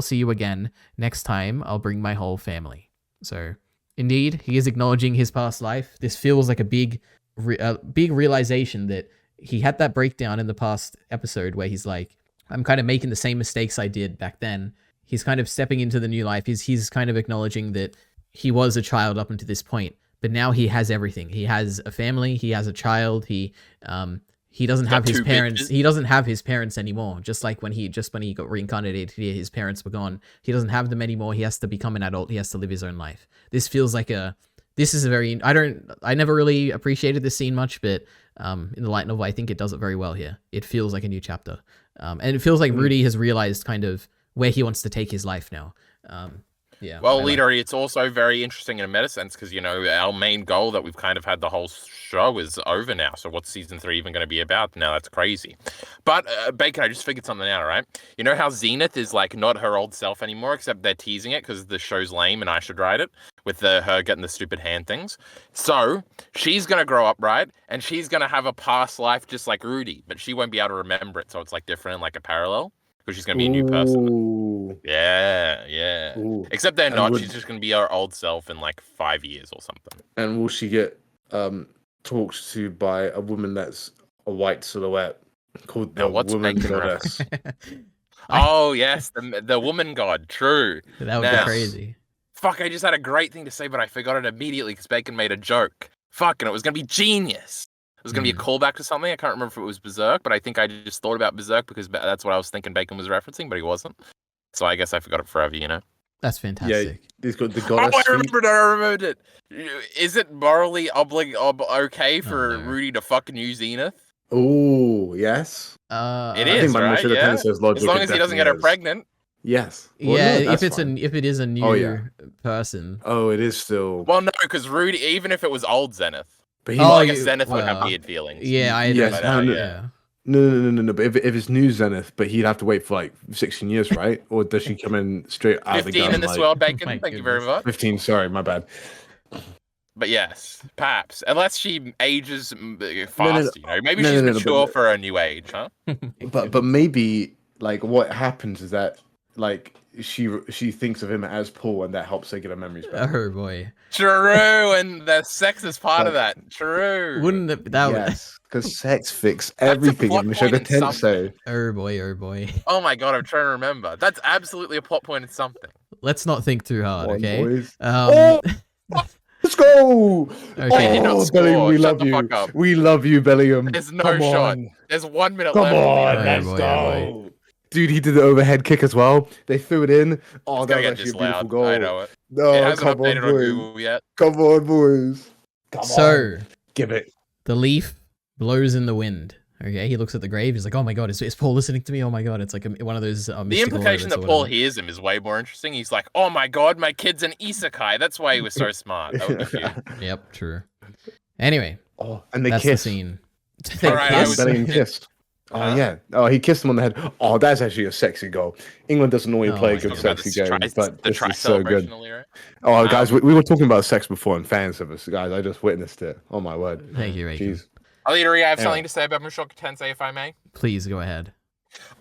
S1: See you again. Next time, I'll bring my whole family." So, indeed, he is acknowledging his past life. This feels like a big realization that he had that breakdown in the past episode where he's like, I'm kind of making the same mistakes I did back then. He's kind of stepping into the new life. He's kind of acknowledging that he was a child up until this point, but now he has everything. He has a family. He has a child. He he doesn't have
S3: Got
S1: his
S3: two
S1: parents.
S3: bitches.
S1: He doesn't have his parents anymore. Just like when he got reincarnated here, his parents were gone. He doesn't have them anymore. He has to become an adult. He has to live his own life. This feels like I never really appreciated this scene much, but in the light novel, I think it does it very well here. It feels like a new chapter. And it feels like Rudy has realized kind of where he wants to take his life now. Yeah.
S3: Well, EliteAri, it's also very interesting in a meta sense because, our main goal that we've kind of had the whole show is over now. So what's season 3 even going to be about now? That's crazy. But, Bacon, I just figured something out, all right? You know how Zenith is, like, not her old self anymore, except they're teasing it because the show's lame and I should write it with her getting the stupid hand things. So she's going to grow up, right? And she's going to have a past life just like Rudy, but she won't be able to remember it. So it's, like, different and, like, a parallel because she's going to be a new person.
S2: Ooh.
S3: Yeah.
S2: Ooh.
S3: Except they're not. She's just going to be her old self in like 5 years or something.
S2: And will she get talked to by a woman that's a white silhouette called the Woman Goddess?
S3: Oh, yes. The Woman God. True.
S1: That would be crazy.
S3: Fuck, I just had a great thing to say, but I forgot it immediately because Bacon made a joke. Fuck, and it was going to be genius. It was going to be a callback to something. I can't remember if it was Berserk, but I think I just thought about Berserk because that's what I was thinking Bacon was referencing, but he wasn't. So I guess I forgot it forever,
S1: That's fantastic.
S2: Yeah, he's got the goddess.
S3: I remembered it. Is it morally okay for Rudy to fuck New Zenith?
S2: Oh, yes.
S3: It is, right? Yeah. As long as he doesn't get her pregnant.
S2: Yes.
S1: Well, yeah, if it is a new person.
S2: Oh, it is still.
S3: Well, no, because Rudy, even if it was old Zenith.
S2: But
S3: I guess Zenith would have weird feelings.
S1: Yeah, yeah.
S2: No. But if it's new Zenith, but he'd have to wait for like 16 years, right? Or does she come in straight out of the gun?
S3: 15 in this world, Bacon. Thank you very much.
S2: 15. Sorry, my bad.
S3: But yes, perhaps unless she ages fast, maybe she's mature for a new age, huh?
S2: but maybe like what happens is that like she thinks of him as Paul, and that helps her get her memories back.
S1: Oh boy.
S3: True, and the sex is part of that. True.
S1: Wouldn't it? Yes,
S2: because sex fix everything in Mushoku Tensei.
S1: Oh boy.
S3: Oh my god, I'm trying to remember. That's absolutely a plot point in something.
S1: Let's not think too hard, okay?
S2: Let's go!
S1: Okay.
S2: Bellingham, we love you. We love you, Bellingham.
S3: There's no shot. There's 1 minute
S2: left.
S3: Come
S2: on, let's go. Dude, he did the overhead kick as well. They threw it in. Oh, that was actually a beautiful goal.
S3: I know it.
S2: No,
S3: it hasn't updated on Google yet.
S2: Come on, boys.
S1: So,
S2: give it.
S1: The leaf blows in the wind. Okay, he looks at the grave. He's like, "Oh my god, is Paul listening to me? Oh my god!" It's like one of those.
S3: The implication that Paul hears him is way more interesting. He's like, "Oh my god, my kid's an isekai. That's why he was so smart." That would be cute.
S1: Yep, true. Anyway,
S2: and they
S1: that's
S2: kiss.
S1: The scene.
S3: All right,
S2: Bellingham kissed. Oh yeah. Oh, he kissed him on the head. Oh, that's actually a sexy goal. England doesn't normally play a good sexy game, but this is so good. Oh, guys, we were talking about sex before and fan service, guys. I just witnessed it. Oh my word.
S1: Thank you, Rachel.
S3: EliteAri, I have something to say about Mushoku Tensei, if I may.
S1: Please go ahead.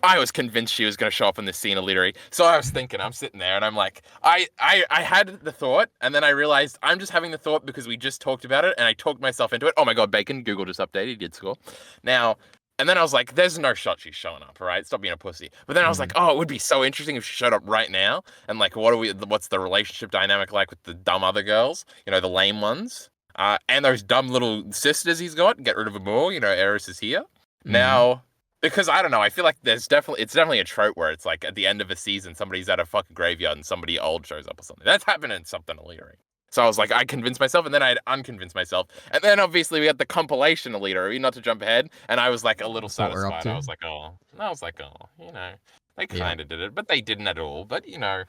S3: I was convinced she was going to show up in this scene, EliteAri. So I was thinking, I'm sitting there, and I'm like, I had the thought, and then I realized I'm just having the thought because we just talked about it, and I talked myself into it. Oh my god, Bacon, Google just updated, he did score. Now, and then I was like, there's no shot she's showing up, all right? Stop being a pussy. But then I was like, oh, it would be so interesting if she showed up right now, and like, what's the relationship dynamic like with the dumb other girls? The lame ones? And those dumb little sisters he's got, get rid of them all. Eris is here. Now, because I don't know, I feel like it's definitely a trope where it's like at the end of a season, somebody's at a fucking graveyard and somebody old shows up or something. That's happened in something EliteAri. So I was like, I convinced myself, and then I'd unconvinced myself. And then obviously we had the compilation EliteAri, not to jump ahead, and I was like a little satisfied. I was like, they kind of did it, but they didn't at all. But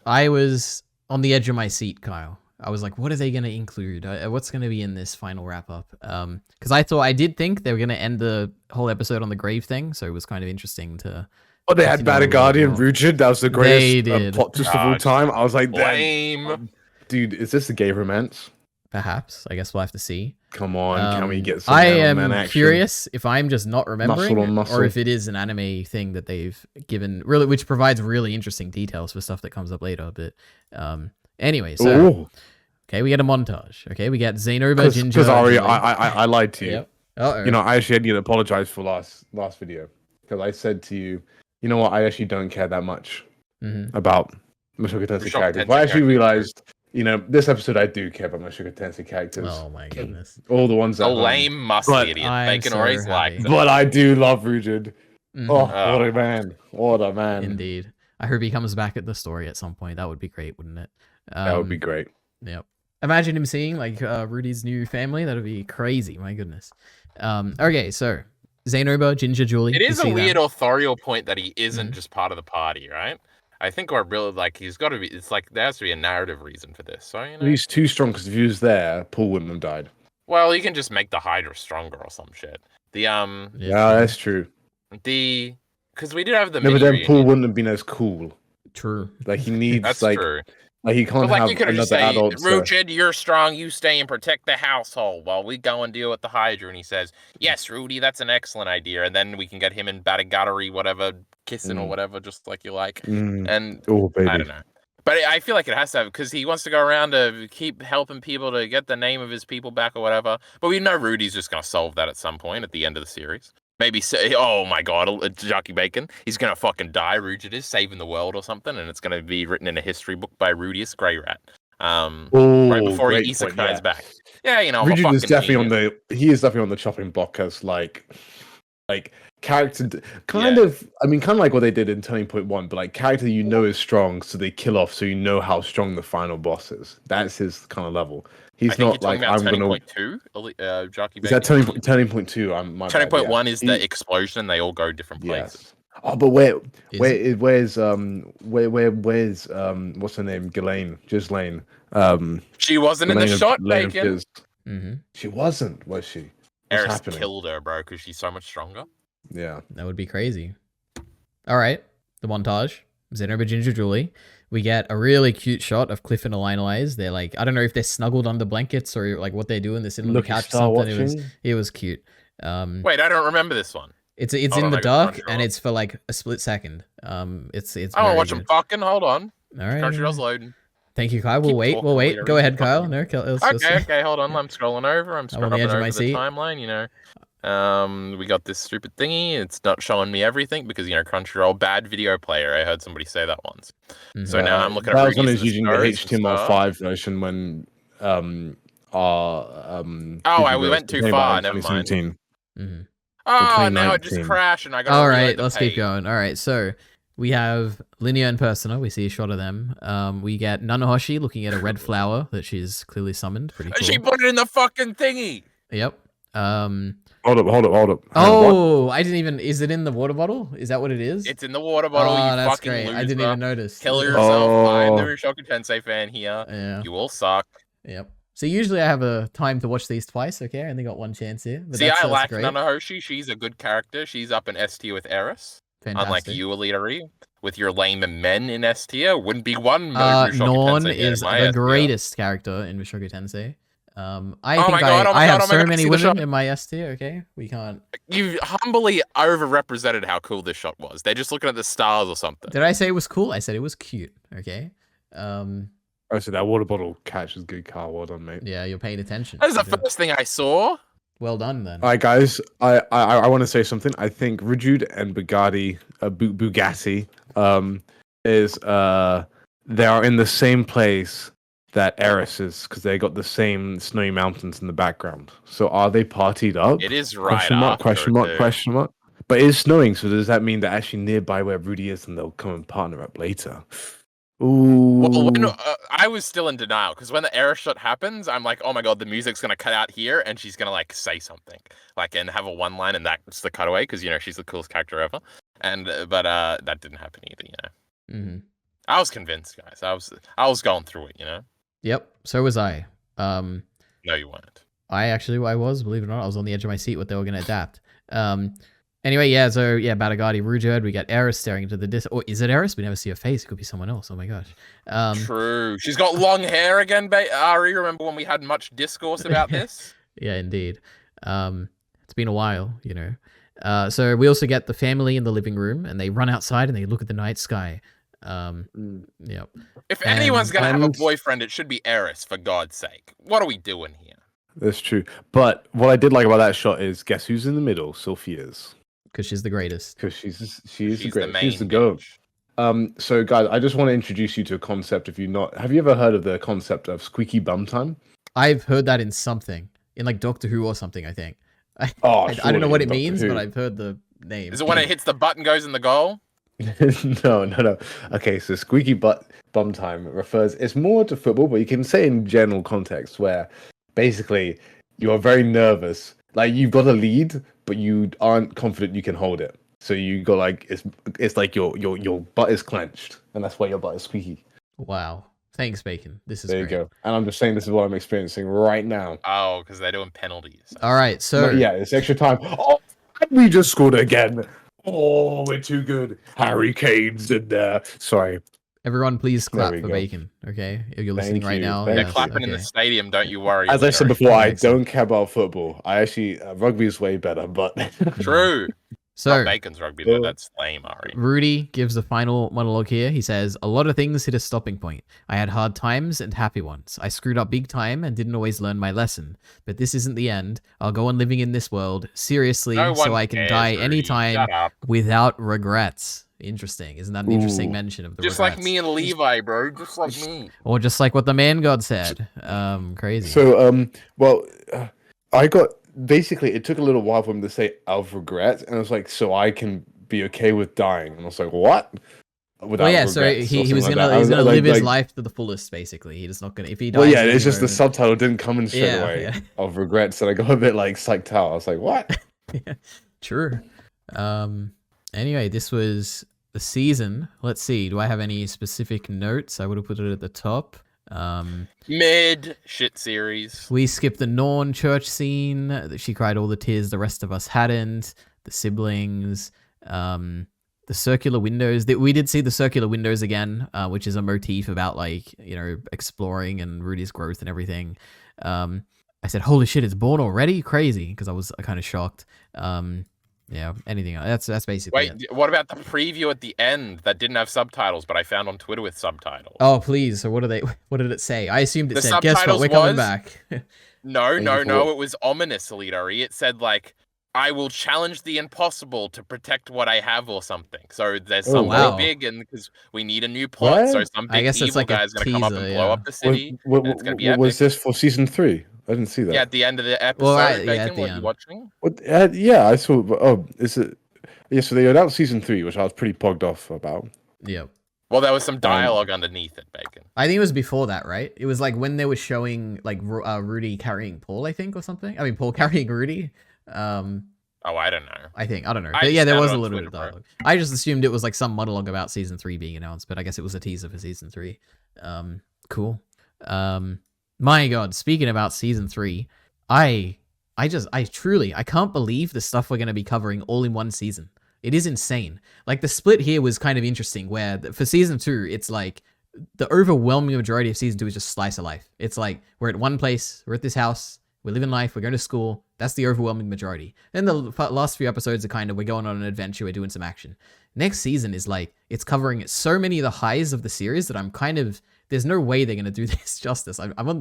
S1: I was on the edge of my seat, Kyle. I was like, what are they going to include? What's going to be in this final wrap up? Because I did think they were going to end the whole episode on the grave thing, so it was kind of interesting to.
S2: Oh, they had Bad Guardian Rugid. That was the greatest plot twist of all time. I was like,
S3: lame.
S2: Dude, is this a gay romance?
S1: Perhaps. I guess we'll have to see.
S2: Come on, can we get some
S1: I am curious if I'm just not remembering
S2: muscle.
S1: or if it is an anime thing that they've given, really, which provides really interesting details for stuff that comes up later. But anyway, so okay, we get a montage. Okay, we get Xenoba, Ginger.
S2: Because Ari, I lied to you.
S1: Yep.
S2: I actually need to apologize for last video because I said to you, you know what? I actually don't care that much about Mushoku Tensei characters. But I actually realized this episode I do care about my Mushoku Tensei characters.
S1: Oh my goodness.
S2: All the ones
S3: The
S2: that
S3: lame musty
S2: But
S3: idiot.
S1: I'm
S3: Bacon
S1: so
S3: always
S1: happy.
S3: liked it.
S2: But I do love Rujin.
S1: Mhm.
S2: Oh, what a man! What a man!
S1: Indeed. I hope he comes back at the story at some point. That would be great, wouldn't it?
S2: That would be great.
S1: Yep. Imagine him seeing like Rudy's new family. That would be crazy. My goodness. Okay, so Zainoba, Ginger, Julie.
S3: It is a weird
S1: them.
S3: authorial point that he isn't just part of the party, right? I think we're really like he's got to be. It's like there has to be a narrative reason for this. So
S2: He's too strong because if he was there, Paul wouldn't have died.
S3: Well, you can just make the Hydra stronger or some shit.
S2: Yeah, that's true.
S3: Because we did have the.
S2: No, but then Paul wouldn't have been as cool.
S1: True.
S2: Like he needs
S3: that's
S2: like.
S3: True.
S2: Like he can't have
S3: you could have just
S2: another
S3: say,
S2: adult.
S3: Ruchid, you're strong. You stay and protect the household while we go and deal with the Hydra. And he says, yes, Rudy, that's an excellent idea. And then we can get him in Badagatari, whatever, kissing or whatever, just like you like. And
S2: baby.
S3: I don't know. But I feel like it has to have, because he wants to go around to keep helping people to get the name of his people back or whatever. But we know Rudy's just going to solve that at some point at the end of the series. Maybe say, oh my god, Jarkey Bacon, he's gonna fucking die. Rugid is saving the world or something, and it's gonna be written in a history book by Rudius Grey Rat. Right before he isekais back. Yeah,
S2: Rugid is definitely he is definitely on the chopping block as like character, kind of like what they did in Turning Point 1, but like character is strong, so they kill off, so you know how strong the final boss is. That's his kind of level. He's not like I'm
S3: Turning
S2: gonna.
S3: Point 2, Jarkey Bacon.
S2: Is that Turning Point 2?
S3: Turning Point 1 is the explosion, and they all go different places.
S2: Yes. Oh, but where's what's her name? Ghislaine.
S3: She wasn't in the shot, Bacon.
S2: She wasn't, was she?
S3: Eris killed her, bro, because she's so much stronger.
S2: Yeah,
S1: that would be crazy. All right, the montage. Zainoba, Ginger, Julie. We get a really cute shot of Cliff and EliteAri. They're like, I don't know if they're snuggled under blankets or like what they're doing. They're sitting on the couch or something. It was cute.
S3: Wait, I don't remember this one.
S1: It's in the dark and it's for like a split second. It's.
S3: I want to watch them fucking. Hold on.
S1: All right.
S3: Crunchyroll's loading.
S1: Thank you, Kyle. We'll wait. Go ahead, Kyle. No,
S3: okay. Hold on. I'm scrolling over. I'm scrolling over the timeline. We got this stupid thingy. It's not showing me everything because Crunchyroll bad video player. I heard somebody say that once. So now I'm looking at.
S2: That was when it's using the HTML5 version when
S3: we went too far. Never mind. Oh, now it just crashed and I got.
S1: All right, let's keep going. All right, so we have Linear and Persona. We see a shot of them. We get Nanahoshi looking at a red flower that she's clearly summoned. Pretty cool.
S3: She put it in the fucking thingy.
S1: Yep.
S2: Hold up.
S1: Oh, I didn't even. Is it in the water bottle? Is that what it is?
S3: It's in the water bottle.
S1: Oh,
S3: you
S1: that's
S3: fucking
S1: great.
S3: loser.
S1: I didn't even notice.
S3: Kill yourself. I'm the Mushoku Tensei fan here.
S1: Yeah.
S3: You all suck.
S1: Yep. So usually I have a time to watch these twice. Okay, I only got one chance here. But
S3: see, I like Nanahoshi. She's a good character. She's up in S tier with Eris.
S1: Fantastic.
S3: Unlike you, EliteAri, with your lame men in S tier, wouldn't be one.
S1: Norn is the greatest character in Mushoku Tensei. I have so many women in my S tier. Okay, we can't.
S3: You humbly overrepresented how cool this shot was. They're just looking at the stars or something.
S1: Did I say it was cool? I said it was cute. Okay.
S2: Oh, so that water bottle catch is good, Carl. Well done, mate.
S1: Yeah, you're paying attention.
S3: That is the first thing I saw.
S1: Well done, then.
S2: All right, guys. I want to say something. I think Rujud and Bugatti, they are in the same place that Eris is because they got the same snowy mountains in the background. So are they partied up?
S3: It is right.
S2: Question mark. But it is snowing, so does that mean they're actually nearby where Rudy is and they'll come and partner up later? Ooh.
S3: Well, I was still in denial because when the Eris shot happens, I'm like, oh my god, the music's gonna cut out here and she's gonna like say something and have a one line and that's the cutaway because she's the coolest character ever. But that didn't happen either.
S1: Mm-hmm.
S3: I was convinced, guys. I was going through it.
S1: Yep. So was I.
S3: No, you weren't.
S1: I was, believe it or not. I was on the edge of my seat what they were gonna adapt. Anyway, Badagati, Rujud, we got Eris staring into the disc. Or is it Eris? We never see her face. It could be someone else. Oh my gosh.
S3: True. She's got long hair again, Ari. Remember when we had much discourse about this?
S1: Yeah, indeed. It's been a while, So we also get the family in the living room, and they run outside and they look at the night sky. Yep.
S3: If anyone's gonna have a boyfriend, it should be Eris, for God's sake. What are we doing here?
S2: That's true. But what I did like about that shot is, guess who's in the middle? Sophia's.
S1: Because she's the greatest.
S2: Because she's the greatest. She's the goat. So guys, I just want to introduce you to a concept. If you not, have you ever heard of the concept of squeaky bum time?
S1: I've heard that in something, in like Doctor Who or something, I think.
S2: Oh,
S1: I don't know
S2: surely
S1: what
S2: in
S1: it
S2: Doctor
S1: means, but
S2: Who.
S1: I've heard the name.
S3: Is it when it hits the button goes in the goal?
S2: No. Okay, so squeaky bum time refers. It's more to football, but you can say in general context where basically you are very nervous, like you've got a lead, but you aren't confident you can hold it. So you go like it's like your butt is clenched, and that's why your butt is squeaky.
S1: Wow. Thanks, Bacon. This is
S2: There you
S1: great.
S2: go. And I'm just saying this is what I'm experiencing right now.
S3: Oh, because they're doing penalties.
S1: All right, so
S2: Yeah, it's extra time. Oh, we just scored again. Oh, we're too good. Harry Kane's in there. Sorry.
S1: everyone, please
S2: There
S1: clap
S2: we
S1: for
S2: go.
S1: Bacon. Okay, if you're listening
S2: Thank
S1: right
S2: you,
S1: now,
S2: thank
S3: They're
S2: you.
S3: clapping in the
S1: okay.
S3: stadium. Don't you worry.
S2: As I said
S3: Larry.
S2: before, I
S1: Excellent.
S2: don't care about football. I actually rugby is way better, but
S3: True.
S1: So
S3: Not Bacon's rugby though. That's lame, Ari.
S1: Rudy gives the final monologue here. He says, "A lot of things hit a stopping point. I had hard times and happy ones. I screwed up big time and didn't always learn my lesson. But this isn't the end. I'll go on living in this world, seriously,
S3: No one
S1: so I can
S3: cares,
S1: die
S3: Rudy.
S1: anytime
S3: Shut up.
S1: without regrets." Interesting. Isn't that an interesting
S2: Ooh.
S1: mention of the
S3: Just
S1: regrets?
S3: like me and Levi, bro. Just like me.
S1: Or just like what the man god said. Crazy.
S2: so well, I got basically. It took a little while for him to say "of regret," and I was like, "So I can be okay with dying." And I was like, "What?" Without
S1: Well, yeah, so
S2: regrets or
S1: he was
S2: something
S1: gonna
S2: like that.
S1: he's gonna
S2: I was
S1: live his
S2: like,
S1: life to the fullest, basically. He's just not gonna if he dies.
S2: well, yeah,
S1: at
S2: it's
S1: any
S2: just the
S1: moment-
S2: subtitle didn't come in straight
S1: Yeah,
S2: away
S1: yeah.
S2: of regrets, and I got a bit like psyched out. I was like, "What?"
S1: Yeah, true. Anyway, this was the season. Let's see. Do I have any specific notes? I would have put it at the top.
S3: Mid shit series.
S1: We skipped the Norn church scene. She cried all the tears the rest of us hadn't. The siblings. The circular windows. We did see the circular windows again, which is a motif about like, you know, exploring and Rudy's growth and everything. I said, "Holy shit, it's born already!" Crazy, because I was kind of shocked. Yeah, anything else. That's basically
S3: Wait,
S1: it.
S3: what about the preview at the end that didn't have subtitles, but I found on Twitter with subtitles?
S1: Oh, please. So what did it say? I assumed it
S3: The
S1: said, "Guess what?
S3: subtitles
S1: We're coming
S3: was-
S1: back."
S3: No,
S2: Thank you
S3: no,
S2: for-
S3: it was ominous, EliteAri. It said like, "I will challenge the impossible to protect what I have," or something. So there's
S2: Oh,
S3: something
S1: wow.
S3: big, and because we need a new plot,
S2: What?
S3: so some
S1: I
S3: big
S1: guess it's
S3: evil
S1: like a
S3: guy's gonna come up
S1: teaser,
S3: and blow
S1: yeah.
S3: up the city. and it's gonna be
S2: What was
S3: epic.
S2: this for season 3? I didn't see that.
S3: Yeah, at the end of the episode,
S1: Well, right, yeah,
S3: Bacon,
S1: at the
S3: what are you
S1: end.
S3: watching?
S2: What? Yeah, I saw. Oh, is it? Yeah, so they announced season 3, which I was pretty pogged off about.
S1: Yeah.
S3: Well, there was some dialogue underneath it, Bacon.
S1: I think it was before that, right? It was like when they were showing like Rudy carrying Paul, I think, or something. I mean, Paul carrying Rudy.
S3: Oh, I don't know.
S1: I don't know.
S3: I
S1: But yeah,
S3: just
S1: there
S3: found
S1: was
S3: it
S1: a
S3: on
S1: little
S3: Twitter,
S1: bit of
S3: bro.
S1: dialogue. I just assumed it was like some monologue about season 3 being announced, but I guess it was a teaser for season 3. Cool. My God, speaking about season 3, I truly can't believe the stuff we're going to be covering all in one season. It is insane. Like the split here was kind of interesting where for season 2, it's like the overwhelming majority of season 2 is just slice of life. It's like we're at one place, we're at this house, we're living life, we're going to school. That's the overwhelming majority. Then the last few episodes are kind of we're going on an adventure, we're doing some action. Next season is like it's covering so many of the highs of the series that I'm kind of there's no way they're going to do this justice. I don't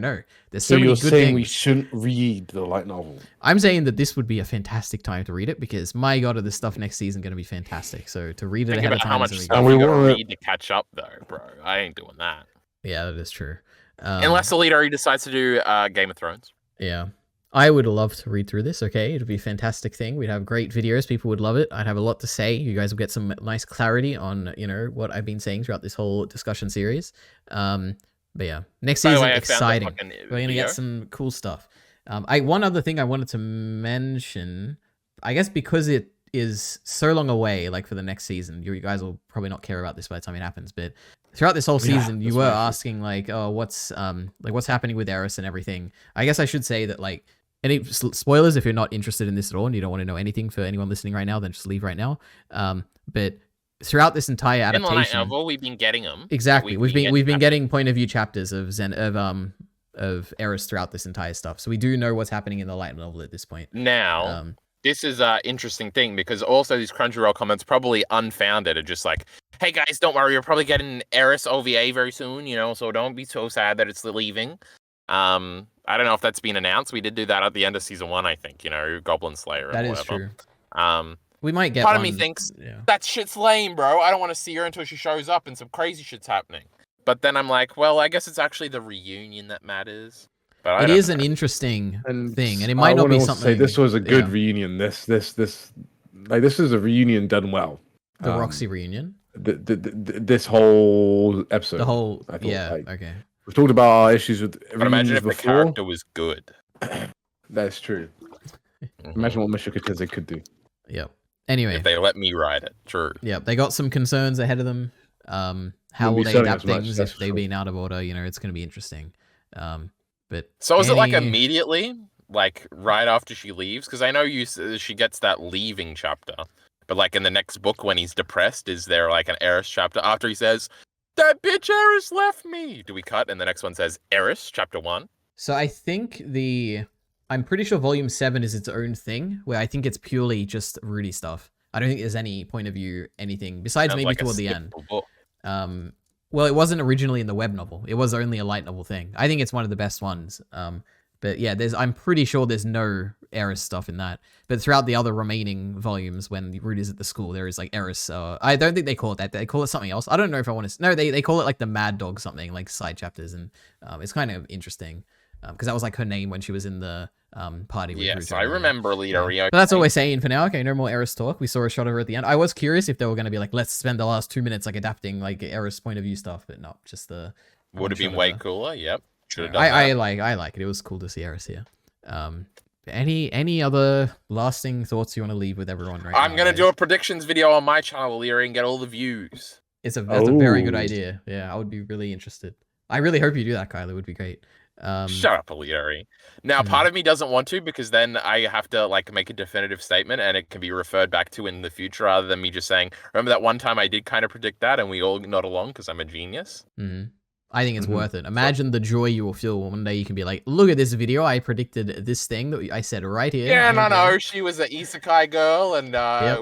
S1: know. There's so
S2: So
S1: many
S2: you're
S1: good
S2: saying
S1: things.
S2: we shouldn't read the light novel?
S1: I'm saying that this would be a fantastic time to read it because my God, are this stuff next season going to be fantastic. So to read it
S3: Think
S1: ahead of
S3: about
S1: time
S3: how
S1: is
S3: much
S1: gonna be
S3: stuff
S2: And
S1: great.
S2: we
S3: we gotta
S2: wanna-
S3: read to catch up, though, bro. I ain't doing that.
S1: Yeah, that is true.
S3: Unless EliteAri decides to do Game of Thrones.
S1: Yeah. I would love to read through this, okay? It'd be a fantastic thing. We'd have great videos. People would love it. I'd have a lot to say. You guys will get some nice clarity on, you know, what I've been saying throughout this whole discussion series. But yeah, next
S3: By the
S1: season,
S3: way, I found the
S1: exciting.
S3: fucking
S1: We're going to
S3: video.
S1: get some cool stuff. One other thing I wanted to mention, I guess because it is so long away, like for the next season, you guys will probably not care about this by the time it happens, but throughout this whole season, you
S2: that's
S1: were
S2: what I
S1: asking like, oh, what's happening with Eris and everything. I guess I should say that like, any spoilers if you're not interested in this at all and you don't want to know anything for anyone listening right now, then just leave right now. But throughout this entire
S3: In the light
S1: adaptation,
S3: novel, we've been getting them.
S1: exactly, we've been getting point of view chapters of Eris throughout this entire stuff, so we do know what's happening in the light novel at this point.
S3: Now, this is an interesting thing because also these Crunchyroll comments probably unfounded are just like, hey guys, don't worry, you're probably getting Eris OVA very soon, you know, so don't be so sad that it's leaving. I don't know if that's been announced. We did do that at the end of season 1, I think, you know, Goblin Slayer and
S1: That is
S3: whatever.
S1: true. We might get
S3: Part
S1: one.
S3: of me thinks
S1: yeah.
S3: that shit's lame, bro. I don't want to see her until she shows up and some crazy shit's happening. But then I'm like, well, I guess it's actually the reunion that matters. But
S1: It is an interesting thing, and it might not be something.
S2: Say this was a good reunion. This is a reunion done well.
S1: The Roxy reunion.
S2: This whole episode.
S1: The whole.
S2: I thought,
S1: okay.
S2: We've talked about our issues with.
S3: But imagine if the character was good.
S2: That's true. Imagine what Mushoku Tensei could do.
S1: Yep. Anyway,
S3: if they let me write it, true.
S1: Yep, they got some concerns ahead of them. How will they adapt things if they've been out of order? You know, it's going to be interesting. But
S3: so is it like immediately, like right after she leaves? Because I know she gets that leaving chapter, but like in the next book when he's depressed, is there like an Eris chapter after he says, "That bitch Eris left me"? Do we cut and the next one says Eris chapter 1?
S1: So I think I'm pretty sure Volume 7 is its own thing, where I think it's purely just Rudy stuff. I don't think there's any point of view, anything besides maybe like toward the end.
S3: Book.
S1: Well, it wasn't originally in the web novel. It was only a light novel thing. I think it's one of the best ones. But yeah, I'm pretty sure there's no Eris stuff in that. But throughout the other remaining volumes, when Rudy's at the school, there is like Eris. I don't think they call it that. They call it something else. I don't know if I want to. No, they call it like the Mad Dog something, like side chapters, and it's kind of interesting because that was like her name when she was in the party. With
S3: yes,
S1: Rudy.
S3: I remember EliteAri.
S1: But that's all we're saying for now. Okay, no more Eris talk. We saw a shot of her at the end. I was curious if they were going to be like, let's spend the last 2 minutes like adapting like Eris point of view stuff, but no, just the.
S3: Would have been way cooler. Yep. Should have done
S1: I like it. It was cool to see Eris here. Any other lasting thoughts you want to leave with everyone right now?
S3: I'm gonna do a predictions video on my channel, EliteAri, and get all the views.
S1: That's a very good idea. Yeah, I would be really interested. I really hope you do that, Kyle. It would be great.
S3: Shut up, EliteAri. Now, part of me doesn't want to because then I have to like make a definitive statement and it can be referred back to in the future rather than me just saying, remember that one time I did kind of predict that and we all nod along because I'm a genius?
S1: I think it's worth it. Imagine the joy you will feel one day you can be like, look at this video. I predicted this thing that I said right here.
S3: Yeah, no. She was an isekai girl and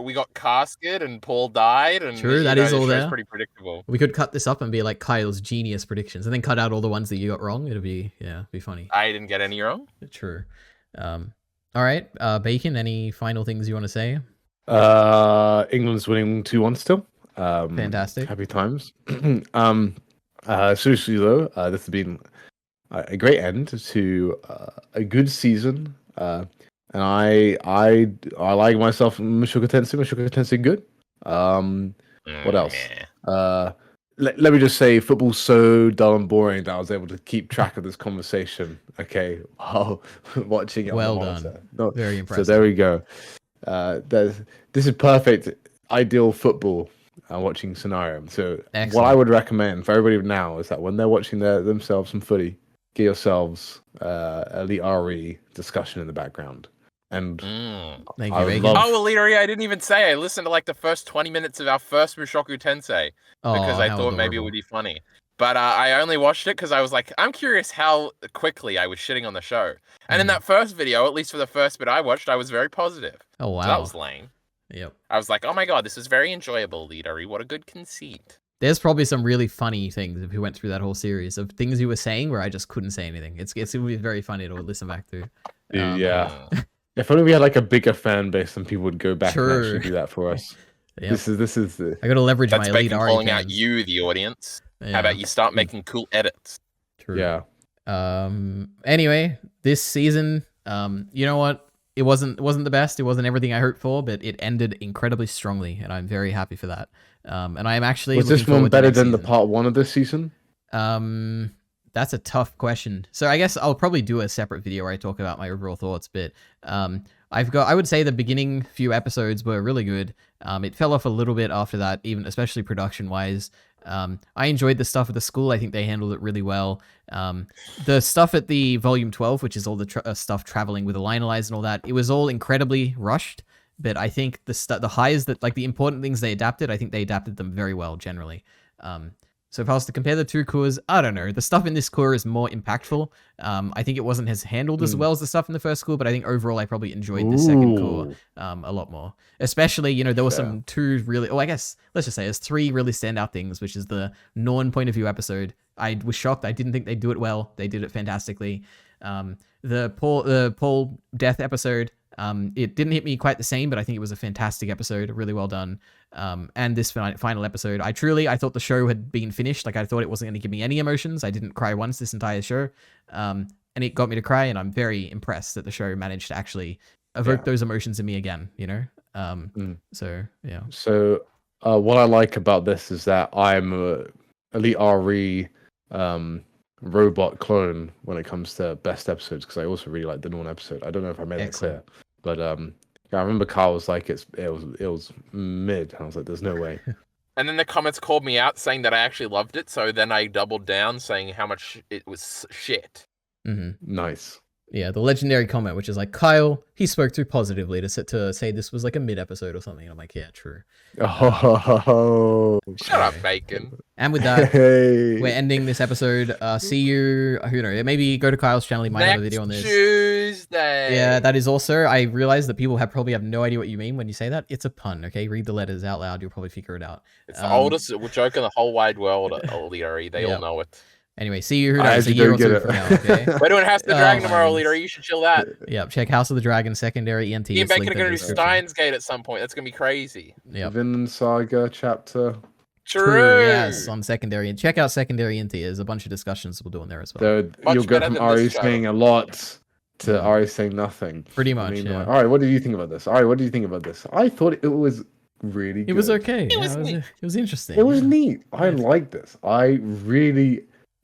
S3: we got casket and Paul died. And
S1: true, that is all there.
S3: Pretty predictable.
S1: We could cut this up and be like Kyle's genius predictions and then cut out all the ones that you got wrong. It'll be, be funny.
S3: I didn't get any wrong.
S1: True. All right, Bacon, any final things you want to say?
S2: England's winning 2-1 still.
S1: Fantastic.
S2: Happy times. Seriously though, this has been a great end to a good season, and I like myself Mushoku Tensei good. What else? Let me just say, football's so dull and boring that I was able to keep track of this conversation. Okay, while watching it.
S1: Well done. Very impressive.
S2: So there we go. This is perfect, ideal football. Watching scenario. So excellent. What I would recommend for everybody now is that when they're watching themselves some footy, get yourselves EliteAri discussion in the background. And
S1: thank you, Bacon.
S3: EliteAri, I didn't even say. I listened to like the first 20 minutes of our first Mushoku Tensei because I thought maybe it would be funny. But I only watched it because I was like, I'm curious how quickly I was shitting on the show. And in that first video, at least for the first bit I watched, I was very positive.
S1: Oh wow,
S3: so that was lame.
S1: Yep.
S3: I was like, oh my god, this is very enjoyable, EliteAri. What a good conceit.
S1: There's probably some really funny things if you went through that whole series of things you were saying where I just couldn't say anything. It would be very funny to listen back to.
S2: Yeah. If only we had like a bigger fan base, then people would go back and actually do that for us. Yep. This is the...
S1: I got to leverage
S3: That's
S1: my
S3: Bacon
S1: EliteAri
S3: calling
S1: fans.
S3: out you, the audience. Yeah. How about you start making cool edits?
S1: True.
S2: Yeah.
S1: Anyway, this season, you know what? It wasn't the best. It wasn't everything I hoped for, but it ended incredibly strongly, and I'm very happy for that. And I am actually.
S2: Was this one better than the part 1 of this season?
S1: That's a tough question. So I guess I'll probably do a separate video where I talk about my overall thoughts. But I would say the beginning few episodes were really good. It fell off a little bit after that, even especially production wise. I enjoyed the stuff at the school. I think they handled it really well. The stuff at the volume 12, which is all the stuff traveling with the Lionelize and all that, it was all incredibly rushed. But I think the highs that like the important things they adapted, I think they adapted them very well generally. So if I was to compare the two cores, I don't know. The stuff in this core is more impactful. I think it wasn't as handled as well as the stuff in the first core, but I think overall I probably enjoyed the second core a lot more. Especially, there were some two really, I guess, let's just say there's 3 really standout things, which is the Norn point of view episode. I was shocked. I didn't think they'd do it well. They did it fantastically. The Paul death episode, It didn't hit me quite the same, but I think it was a fantastic episode, really well done. And this final episode, I thought the show had been finished. Like I thought it wasn't going to give me any emotions. I didn't cry once this entire show, and it got me to cry. And I'm very impressed that the show managed to actually evoke those emotions in me again. You know, so yeah.
S2: So what I like about this is that I'm a EliteAri robot clone when it comes to best episodes, because I also really like the Norn episode. I don't know if I made that clear, but yeah, I remember Carl was like, it was mid. I was like, there's no way.
S3: And then the comments called me out saying that I actually loved it. So then I doubled down saying how much it was shit.
S2: Nice.
S1: Yeah, the legendary comment, which is like, Kyle, he spoke too positively to say this was like a mid episode or something. And I'm like, yeah, true.
S3: Shut up, Bacon.
S1: And with that, we're ending this episode. See you, who knows, maybe go to Kyle's channel. He might have a video on this.
S3: Tuesday.
S1: Yeah, that is also, I realize that people probably have no idea what you mean when you say that. It's a pun, okay? Read the letters out loud. You'll probably figure it out.
S3: It's the oldest joke in the whole wide world, EliteAri. They all know it.
S1: Anyway, see you, who knows, a year or two from now, okay?
S3: We're doing House of the Dragon tomorrow, EliteAri. You should chill that.
S1: Yeah, check House of the Dragon, secondary ENT.
S3: Me and Bacon are going to do Steins Gate at some point. That's going to be crazy.
S1: Yeah.
S2: Vinland Saga chapter.
S3: True.
S1: Yes, on secondary. And check out secondary ENT. There's a bunch of discussions we'll do in there as well.
S2: So you'll go from Ari saying a lot to Ari saying nothing.
S1: Pretty much, yeah.
S2: Like, all right, what do you think about this? All right, what do you think about this? I thought it was really good.
S1: It was okay. It was interesting.
S2: It was neat. I liked this.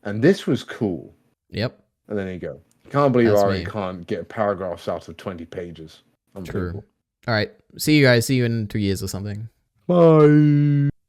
S2: And this was cool.
S1: Yep.
S2: And then you go. Can't believe Ari can't get paragraphs out of 20 pages.
S1: True. All right. See you guys. See you in 2 years or something.
S2: Bye.